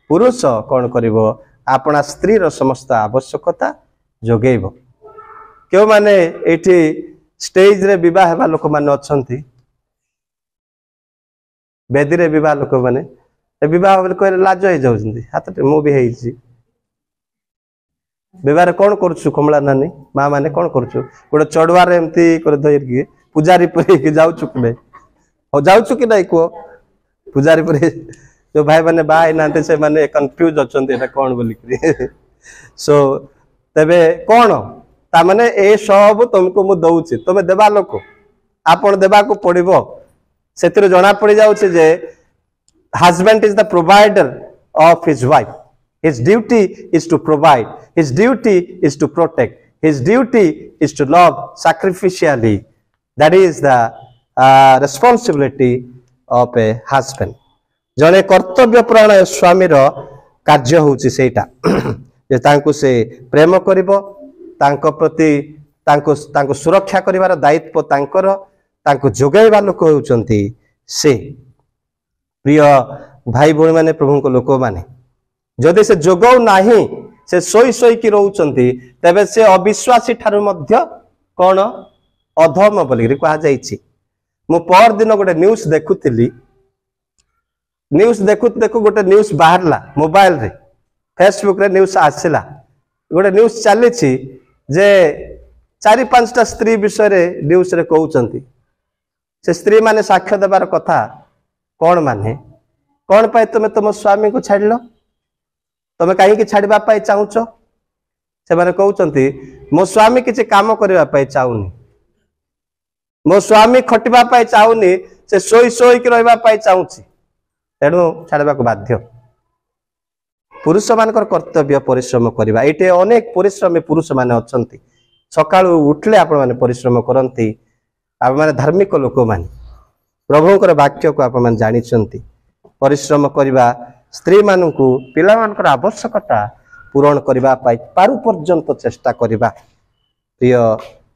पुरुष कौन करिवो अपना स्त्री रो समस्त आवश्यकता जोगेइबो क्यों माने एठी स्टेज रे विवाह हेबा लोक माने अछंती बेदी रे विवाह लोक माने विवाह बोले कहले लाज हो जाउछंती हाथ मु भी हेइछि विवाह कौन करछु कमला नानी माँ माने कौन करछु गोटे चढ़ुआर एमती कर धइर पूजारी पर जाउछु कि नहीं हो जाउछु कि नहीं को पूजारी पर जो भाई माने बाय नाते से माने कंफ्यूज अछंती एटा कौन बोली करी सो तबे कौन ता माने ए सब तुमको मु दउछि तमे देबा लोक आपण देबा को पड़िबो सेतिर जणा पड़ी जाउछि जे husband is the provider of his wife his duty is to provide his duty is to protect his duty is to love sacrificially that is the responsibility of a husband जने कर्तव्य प्राण स्वामी रो कार्य होछि सेटा जे तांको से प्रेम करिवो तांको प्रति तांको सुरक्षा करिवार दायित्व तांकर तांको जोगाइबा लोक होउचंती से प्रिय भाई भौणी माने प्रभु को लोक माने जदि से जोगौ नाही से सोई सोई की रहउचंती तबे से अविश्वासी ठारु मध्य कोन अधम बोली कहा जाइछि मु पर दिन गोटे न्यूज देखुतिली न्यूज देखु गोटे न्यूज बाहरला मोबाइल रे फेसबुक रे न्यूज आसिला गोटे न्यूज चलीछि जे 4-5टा स्त्री विषय रे न्यूज रे कहउचंती से स्त्री माने साक्ष्य देबार कथा कौन माने कौन पाए तुम तुम स्वामी को छाड़ लो तुम कहीं छाड़वा चाहूच से माने कहउचंती मो स्वामी किसी काम करबा चाहूनी मो स्वामी खटिबा चाहूनी से सोई सोई कि रहिबा चाहूची तेणु छाड़वा को बाध्य पुरुष मानकर कर्तव्य परिश्रम करबा एटे अनेक परिश्रमी पुरुष माने अछंती सकाळु उठले आपण माने परिश्रम करंती आपण माने धार्मिक लोक माने प्रभुंकर वाक्य को आप मन जानिछंती परिश्रम करिबा स्त्री मानकु पिला मानकर आवश्यकता पूरण करिबा पाई पारु पर्यंत चेष्टा करिबा प्रिय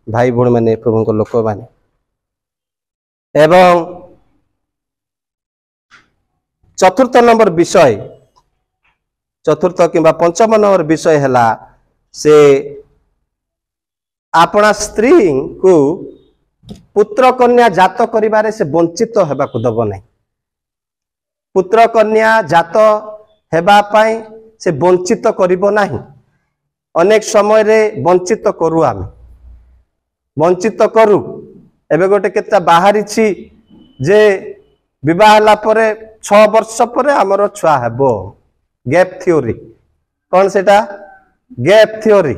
भाई भौणी माने प्रभुंकर लोक माने एवं चतुर्थ नंबर विषय चतुर्थ किंबा पंचम नंबर विषय हला से आपणा स्त्री को पुत्र कन्या जात करिबारे से वंचित हेबाकु दब नहीं। पुत्र कन्या जात हेबा पाई से वंचित करिबो नहीं। अनेक समय रे वंचित करू आमे वंचित करू। एबे गोटे केता बाहरी छी जे विवाह हला परे 6 वर्ष परे हमर छुआ हेबो। गैप थ्योरी कौन सेटा? Gap theory.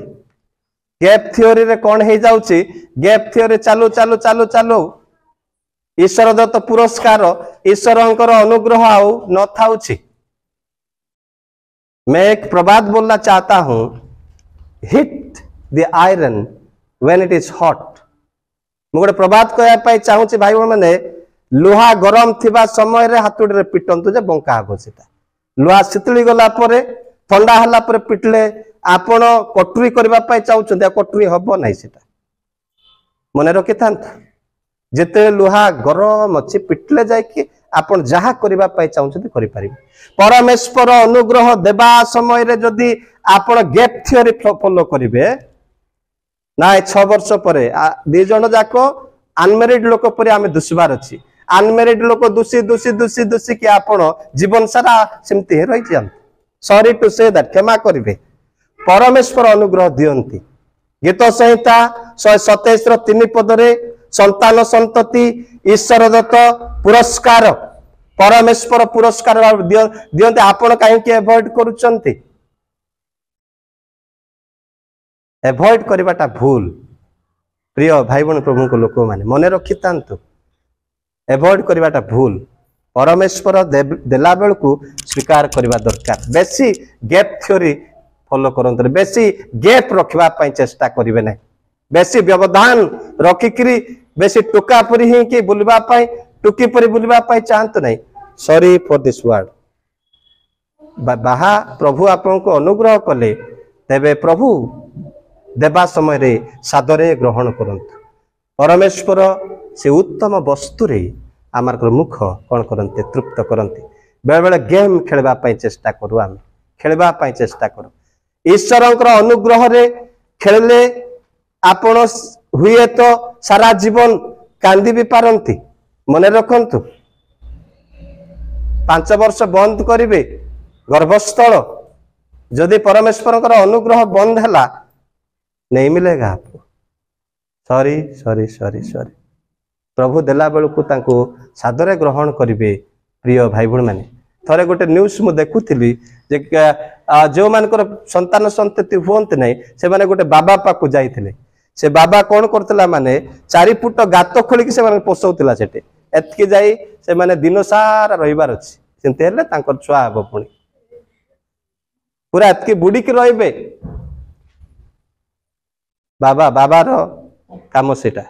गैप थ्योरी रे कौन हे जाउची? गैप थ्योरी चालू चालू चालू चालू ईश्वर दत्त पुरस्कार ईश्वरंकर अनुग्रह आउ न थाउची। मैं एक प्रबाद बोलना चाहता हूं, hit the iron when it is hot. मुझे प्रबाद कहया चाहूँ भाई मैंने लुहा गरम थिबा समय रे हाथुड़ी रे पिटंतु जे बंका हबो। सेटा लुहा शीतली गला परे ठंडा हला परे पिटले आपण कटुरी करबा पाई चाहउछन कटुरी हबो नाही। सेटा मने रखि थांत। जेते लुहा गरम अछि पिटले जाय कि आपण जहा करबा पाई चाहउछन करि परिबे। परमेश्वर अनुग्रह देबा समय रे जदी आपण गैप थ्योरी फॉलो करिवे ना 6 वर्ष परे दी जण जाको अनमेरिड लोक परे आमे दुसबार अछि। अनमेरिड लोक दुसी दुसी दुसी दुसी कि आपण जीवन सारा सेमति हे रहि जान। सॉरी टू से दैट क्षमा करिवे। परमेश्वर अनुग्रह दियंती। गीत संहिता 127 रो 3 पद रे संतान संतति ईश्वर दत्त पुरस्कार परमेश्वर पुरस्कार दियंती। आपण काहे कि अवॉइड करूचंती? अवॉइड करबाटा भूल। प्रिय भाई बहन प्रभु को लोक माने मने रखि तांतु। अवॉइड करबाटा भूल। परमेश्वर देला बेल को स्वीकार करबा दरकार। बेसी गैप थ्योरी फॉलो करंत। बेसी गैप रखबा पई चेष्टा करिवे नै। बेसी व्यवधान रखिकरी बेसी टुका परी ही कि बुलबा पई टुकी परी बुलबा पई चाहत नै। Sorry for this word. बाहा प्रभु आपन को अनुग्रह कले तेबे प्रभु देबा समय रे सादरे ग्रहण करंत। परमेश्वर से उत्तम वस्तु रे आमार मुख कौन करते तृप्त करते। बेले बेले गेम खेलबा पई चेष्टा करू। आम खेलबा पई चेष्टा करू। ईश्वरंकर अनुग्रह रे खेलले आपण हुए तो सारा जीवन कांदी भी पारंती। मने रखंतु 5 वर्ष बंद करिवे गर्भस्थल जदि परमेश्वरंकर अनुग्रह बंद हला नहीं मिलेगा आपको। Sorry sorry sorry sorry. प्रभु देला बेलू तांको सादरे ग्रहण करिवे। प्रिय भाई भण माने थरे गोटे न्यूज मु देखुथिली जे जो मानकर संतान संतति होंत नै से माने गोटे बाबा पाकु जाइथिले। से बाबा कोन करतला माने 4 फुट गात खोली कि से माने पोसौतिला। सेटे एतकी जाई से माने दिन सारा रहिबार अछि। सेंते हेले तांकर छुआ हबो पुणी पूरा एतकी बुडी कि रहिबे। बाबा बाबार काम सेटा।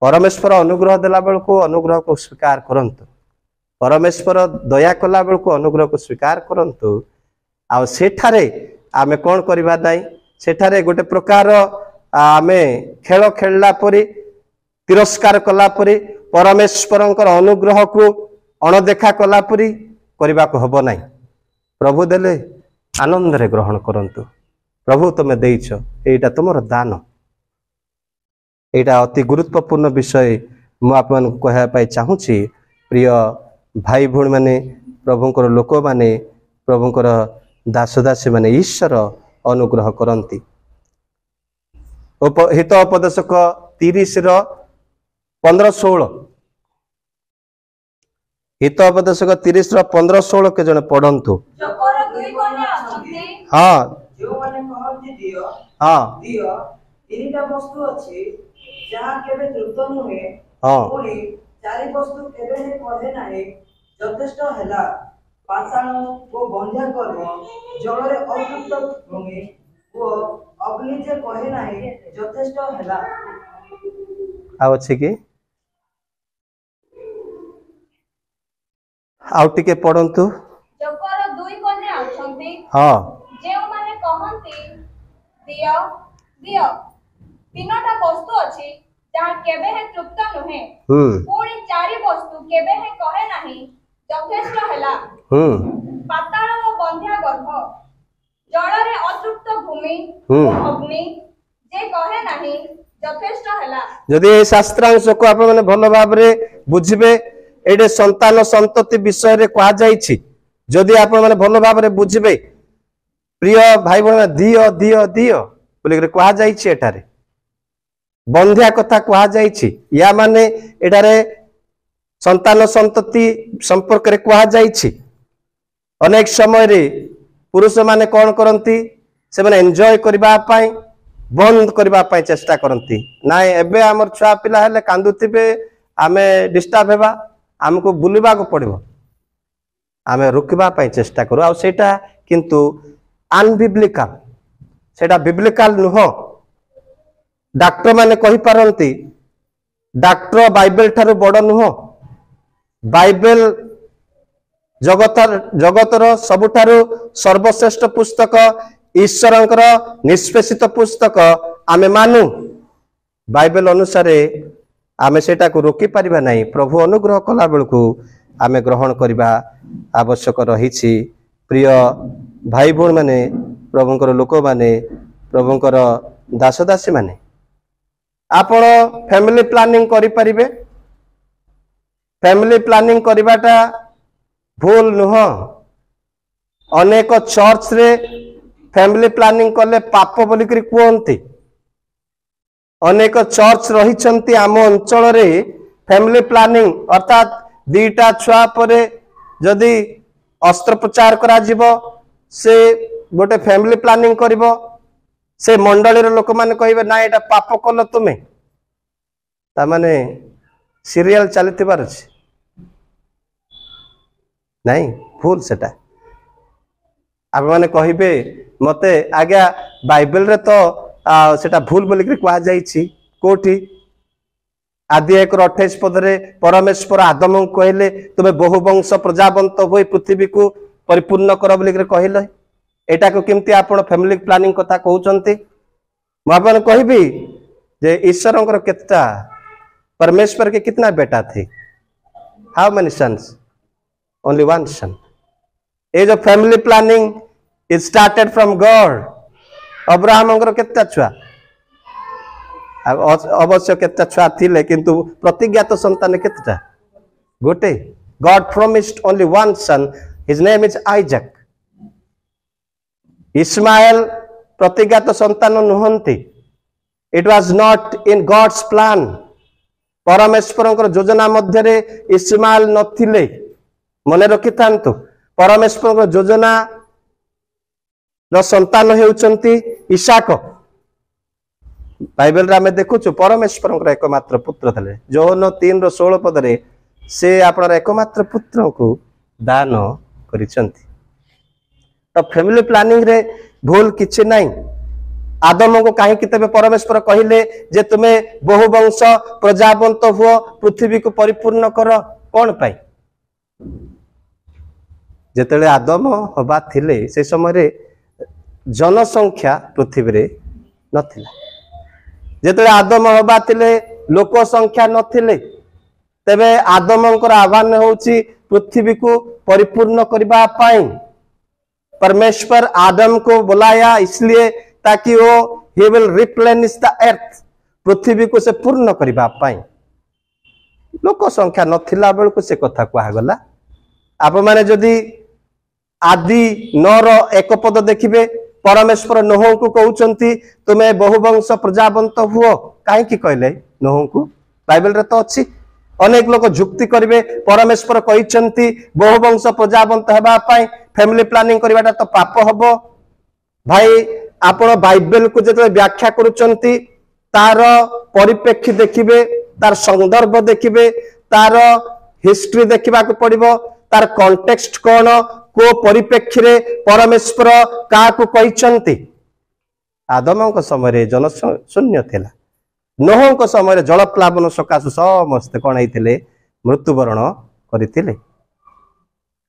परमेश्वर अनुग्रह देला बेल को अनुग्रह को स्वीकार करंतु। परमेश्वर दया कला बेल को अनुग्रह को स्वीकार करंतु। आ सेठारे आमे कोन करबा दाई? सेठारे गोटे प्रकार आमे खेल खेलला परी तिरस्कार कला परी परमेश्वरंकर अनुग्रह को अणदेखा कला परी करबा को हबो नाही। प्रभु देले आनंद रे ग्रहण करंतु। प्रभु तुम देइछ एटा तुमर दान। एटा अति गुरुत्वपूर्ण विषय मु आपन कहया पाई चाहूची। प्रिय भाई भूण माने प्रभुंकर लोक माने प्रभुंकर दास दासी माने ईश्वर अनुग्रह करंती। हित उपदेशक 30 रो 15-16 हित उपदेशक 30 रो 15-16 के जने पढ़ंतु। हाँ जो माने कहंती दियो हाँ दियो तीनटा वस्तु अछि जहा केबे तृप्त नुहे। हाँ पुनी 4 वस्तु केबे हे कहे नाही यथेष्ट हैला। पाषाण ओ बंध्या कर्म जल रे अतृप्त भूमि ओ अग्नि जे कहे नाही यथेष्ट हैला। आउ अछि कि आउ टिके पढ़ंतु। जकर 2 कन्या अछंती हाँ जे माने कहंती दियो दियो तीनटा वस्तु अछि जहा केबे हे तृप्त नुहे। पुनी 4 वस्तु केबे हे कहे नाही यथेष्ट हैला। पाताल ओ बंध्या गर्भ जल रे अतृप्त भूमि ओ अग्नि जे कहे नाही ଯଥେଷ୍ଟ ହେଲା। ଯଦି এই ଶାସ୍ତ୍ରାଂଶକୁ ଆପଣ ମାନେ ଭଲ ଭାବରେ ବୁଝିବେ ଏଇଟେ ସନ୍ତାନ ସନ୍ତତି ବିଷୟରେ କୁହାଯାଇଛି। ଯଦି ଆପଣ ମାନେ ଭଲ ଭାବରେ ବୁଝିବେ ପ୍ରିୟ ଭାଇ ଭଉଣୀ ଦିଅ ଦିଅ ଦିଅ ବୋଲିକରି କୁହାଯାଇଛି ଏଠାରେ ବନ୍ଧ୍ୟା କଥା କୁହାଯାଇଛି ୟା ମାନେ ଏଠାରେ ସନ୍ତାନ ସନ୍ତତି ସମ୍ପର୍କରେ କୁହାଯାଇଛି। ଅନେକ ସମୟରେ ପୁରୁଷ ମାନେ କଣ କରନ୍ତି ସେମାନେ ଏନ୍ଜୟ କରିବା ପାଇଁ ବନ୍ଦ କରିବା ପାଇଁ ଚେଷ୍ଟା କରନ୍ତି ନାଇଁ ଏବେ ଆମର ଛୁଆ ପିଲା ହେଲେ କାନ୍ଦୁଥିବେ ଆମେ ଡିଷ୍ଟର୍ବ ହେବା ଆମକୁ ବୁଲିବାକୁ ପଡିବ ଆମେ ରୋକିବା ପାଇଁ ଚେଷ୍ଟା କରୁ ଆଉ ସେଇଟା କିନ୍ତୁ ଅନବିବ୍ଲିକାଲ ସେଇଟା ବିବ୍ଲିକାଲ ନୁହଁ। ଡାକ୍ତର ମାନେ କହିପାରନ୍ତି ଡାକ୍ତର ବାଇବେଲ ଠାରୁ ବଡ ନୁହଁ। ବାଇବେଲ ଜଗତର ସବୁଠାରୁ ସର୍ବଶ୍ରେଷ୍ଠ ପୁସ୍ତକ ଈଶ୍ୱରଙ୍କର ନିଷ୍ପେଷିତ ପୁସ୍ତକ ଆମେ ମାନୁ ବାଇବେଲ ଅନୁସାରେ ଆମେ ସେଟାକୁ ରୋକି ପାରିବା ନାହିଁ। ପ୍ରଭୁ ଅନୁଗ୍ରହ କଲା ବେଳକୁ ଆମେ ଗ୍ରହଣ କରିବା ଆବଶ୍ୟକ ରହିଛି। ପ୍ରିୟ ଭାଇ ଭଉଣୀ ମାନେ ପ୍ରଭୁଙ୍କର ଲୋକମାନେ ପ୍ରଭୁଙ୍କର ଦାସଦାସୀ ମାନେ ଆପଣ ଫ୍ୟାମିଲି ପ୍ଲାନିଂ କରିପାରିବେ। ଫ୍ୟାମିଲି ପ୍ଲାନିଂ କରିବାଟା ଭୁଲ ନୁହଁ। ଅନେକ ଚର୍ଚ୍ଚରେ ଫ୍ୟାମିଲି ପ୍ଲାନିଂ କଲେ ପାପ ବୋଲିକରି କୁହନ୍ତି। ଅନେକ ଚର୍ଚ୍ଚ ରହିଛନ୍ତି ଆମ ଅଞ୍ଚଳରେ ଫ୍ୟାମିଲି ପ୍ଲାନିଂ ଅର୍ଥାତ ଦିଟା ଛୁଆ ପରେ ଯଦି ଅସ୍ତ୍ରୋପଚାର କରାଯିବ ସେ ଗୋଟେ ଫ୍ୟାମିଲି ପ୍ଲାନିଂ କରିବ ସେ ମଣ୍ଡଳୀର ଲୋକମାନେ କହିବେ ନା ଏଟା ପାପ କଲ ତୁମେ ତାମାନେ ସିରିଏଲ ଚାଲିଥିବାର ଅଛି ନାଇଁ ଭୁଲ ସେଟା। ଆପଣମାନେ କହିବେ ମତେ ଆଜ୍ଞା ବାଇବେଲରେ ତ ସେଟା ଭୁଲ ବୋଲିକରି କୁହାଯାଇଛି କୋଉଠି ଆଦି 1:28 ପଦରେ ପରମେଶ୍ୱର ଆଦମଙ୍କୁ କହିଲେ ତୁମେ ବହୁ ବଂଶ ପ୍ରଜାବନ୍ତ ହୋଇ ପୃଥିବୀକୁ ପରିପୂର୍ଣ୍ଣ କର ବୋଲିକରି କହିଲେ ଏଟାକୁ କେମିତି ଆପଣ ଫ୍ୟାମିଲି ପ୍ଲାନିଂ କଥା କହୁଛନ୍ତି। ମୁଁ ଆପଣଙ୍କୁ କହିବି ଯେ ଈଶ୍ୱରଙ୍କର କେତେଟା परमेश्वर के कितना बेटा थे how many sons only one son. ये जो family planning is started from God Abraham केता छुआ अवश्य केता छुआ थिले किंतु प्रतिज्ञात संतान केता गोटे God promised only one son his name is Isaac. इस्माइल प्रतिज्ञात संतान नुहंती it was not in God's plan परमेश्वर योजना मध्य इस्माइल नथिले मन रखि थांतु परमेश्वर योजना संतान हेउचंती इसाक। बाइबल रे आमे देखुछु परमेश्वर एकमात्र पुत्र थे जोहन 3:16 पदरे से आपनर एकमात्र पुत्र को दान करिसंती। तो फैमिली प्लानिंग रे भूल किछि नहीं। आदम को कहीं तबे परमेश्वर कहले जे तुम्हें बहु वंश प्रजावंत हुओ पृथ्वी को परिपूर्ण कर कौन पाई जेतेले आदम हबा थिले से समय जनसंख्या पृथ्वी रे नथिला। जेतेले आदम हबा थिले लोक संख्या नथिले तबे आदमंकर आह्वान होउची पृथ्वी को परिपूर्ण करबा पाई। परमेश्वर आदम को बुलाया इसलिए ताकि वो he will replenish the earth पृथ्वी को से पूर्ण करबा पाई। लोक संख्या नथिला बेल को से कथा कहा गला। आप माने जदि आदि 9:1 पद देखिबे परमेश्वर नोह को कहउचंती तुमे बहुवंश प्रजावंत हुओ काहे की कहले नोह को बाइबल रे तो अछि। अनेक लोक जुक्ति करिवे परमेश्वर कहिचंती बहुवंश प्रजावंत हेबा पाई फैमिली प्लानिंग करबाटा तो पाप हबो। भाई आपण बाइबल को जते व्याख्या करूचंती तार परिप्रेक्षी देखिबे तार संदर्भ देखिबे तार हिस्ट्री देखिबा को पड़िबो तार कॉन्टेक्स्ट कोन को परिप्रेक्षी रे परमेश्वर का को कहिचंती। आदम को समय रे जन शून्य थिला नोह को समय रे जल प्लावन सकाश समस्त कोन हेतिले मृत्युवरण करितिले।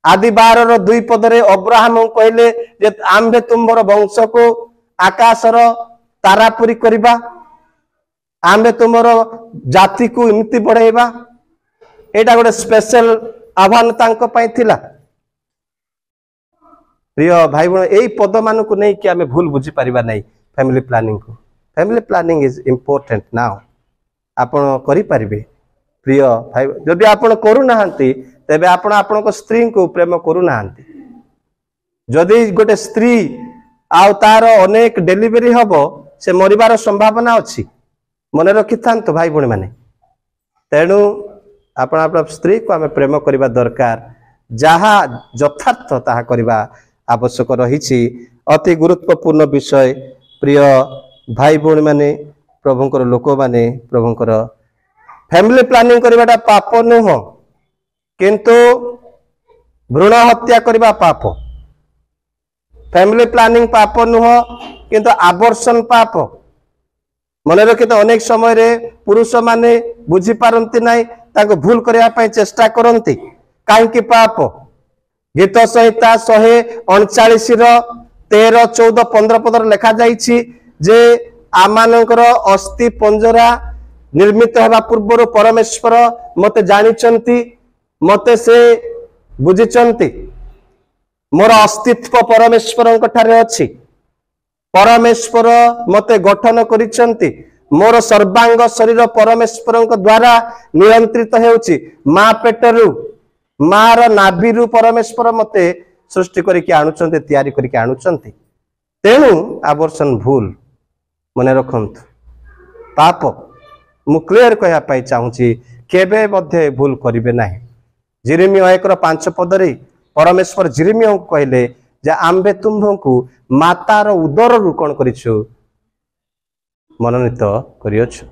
आदि 12:2 पदरे अब्राहम कहले जे आम्भे तुमर वंश को आकाशर तारापुरी करिबा आम्भे तुमर जाति को इमति बढ़ाइबा एटा गोटे स्पेशल आह्वान तांको पाई थिला। प्रिय भाई बहन एई पद मान को नहीं कि आमे भूल बुझी परिबा नहीं फैमिली प्लानिंग को family planning is important now आपण करि परिबे प्रिय भाई जदि आपण करू नाहंती तेबे आपण आपन को स्त्री को प्रेम करू नाहंती जदि गोटे स्त्री आउ तार अनेक डेलीवरी हबो से मरिबार संभावना अछि मन रखि थांतो भाई भणी माने तेणु आपण आपन स्त्री को हमें प्रेम करबा दरकार जहा यथार्थ ताहा करबा आवश्यक रहिछि अति गुरुत्वपूर्ण विषय प्रिय भाई भणी माने प्रभुंकर लोक माने प्रभुंकर फैमिली प्लानिंग करबाटा पाप नुह किंतु भ्रूण हत्या करबा पाप फैमिली प्लानिंग पाप नुह किंतु आबर्षण पाप मन रखि तो अनेक समय रे पुरुष माने बुझी पारंती नाही ताको भूल करबा पई चेष्टा करंती काहे कि पाप गीत संहिता 139 रो 13 14 15 पदर लिखा जाईछि जे आमानकर अस्थि पंजरा निर्मित हेबा पूर्व परमेश्वर मते जानिचंती मते से बुझिचंती मोर अस्तित्व परमेश्वर ठारे अछि परमेश्वर मते गठन करिचंती मोर सर्वांग शरीर परमेश्वर द्वारा नियंत्रित हेउछि मां पेटरु मार नाभिरु परमेश्वर मते सृष्टि करिके आनुचंती तयारी करिके आनुचंती तेणु आवर्षण भूल मने रखंतु पाप मु क्लियर कहया पाई चाहूची केबे मध्ये भूल करिवे नाही जिरेमिया 1:5 पदरे परमेश्वर जिरेमिया को कहले जे आम्बे तुम्भंकु मातार उदर रु कोन करिछु मनोनीत करियछु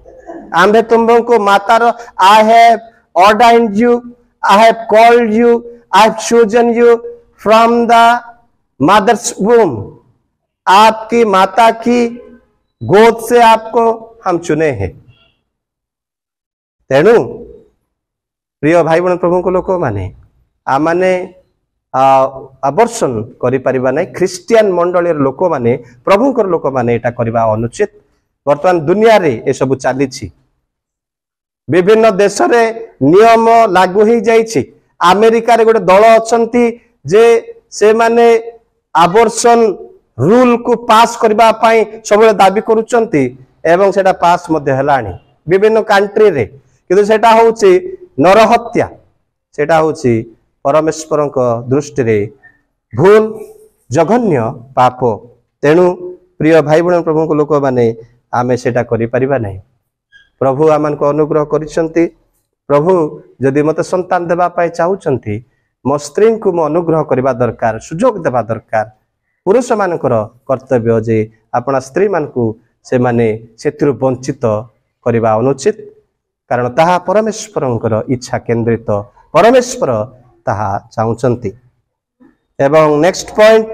आम्बे तुम्भंकु मातार I have ordained you I have called you I have chosen you from the mother's womb आपकी माता की गोद से आपको हम चुने हैं तेणु प्रिय भाई बहन प्रभु को लोक माने आमाने आवर्षण करि परिबा नै ख्रिस्टियन मंडली लोक माने प्रभुकर लोक माने एटा करबा अनुचित वर्तमान दुनिया रे ए सब चाली छी विभिन्न देश रे नियम लागू ही जाईछि अमेरिका रे गोटे दल अछंती जे से माने आवर्षण रूल को पास करबा पई सब दाबी करूचंती एवं सेटा पास मध्ये हलाणी विभिन्न कंट्री रे किंतु सेटा होउछि नरहत्या सेटा होउछि परमेश्वर दृष्टि रे भूल जघन्य पाप तेणु प्रिय भाई बहन प्रभु को लोक माने आमे सेटा करि परिबा नै प्रभु आमान को अनुग्रह करिसंती प्रभु जदि मते संतान देबा पाई चाहुचंती मो स्त्री को मो अनुग्रह करबा दरकार सुजोग देबा दरकार पुरुष मानकर कर्तव्य जे अपना स्त्री मान को से माने सेतिरु वंचित करबा अनुचित कारण ताहा परमेश्वरंकर इच्छा केंद्रित परमेश्वर ताहा चाहुचंती एवं नेक्स्ट पॉइंट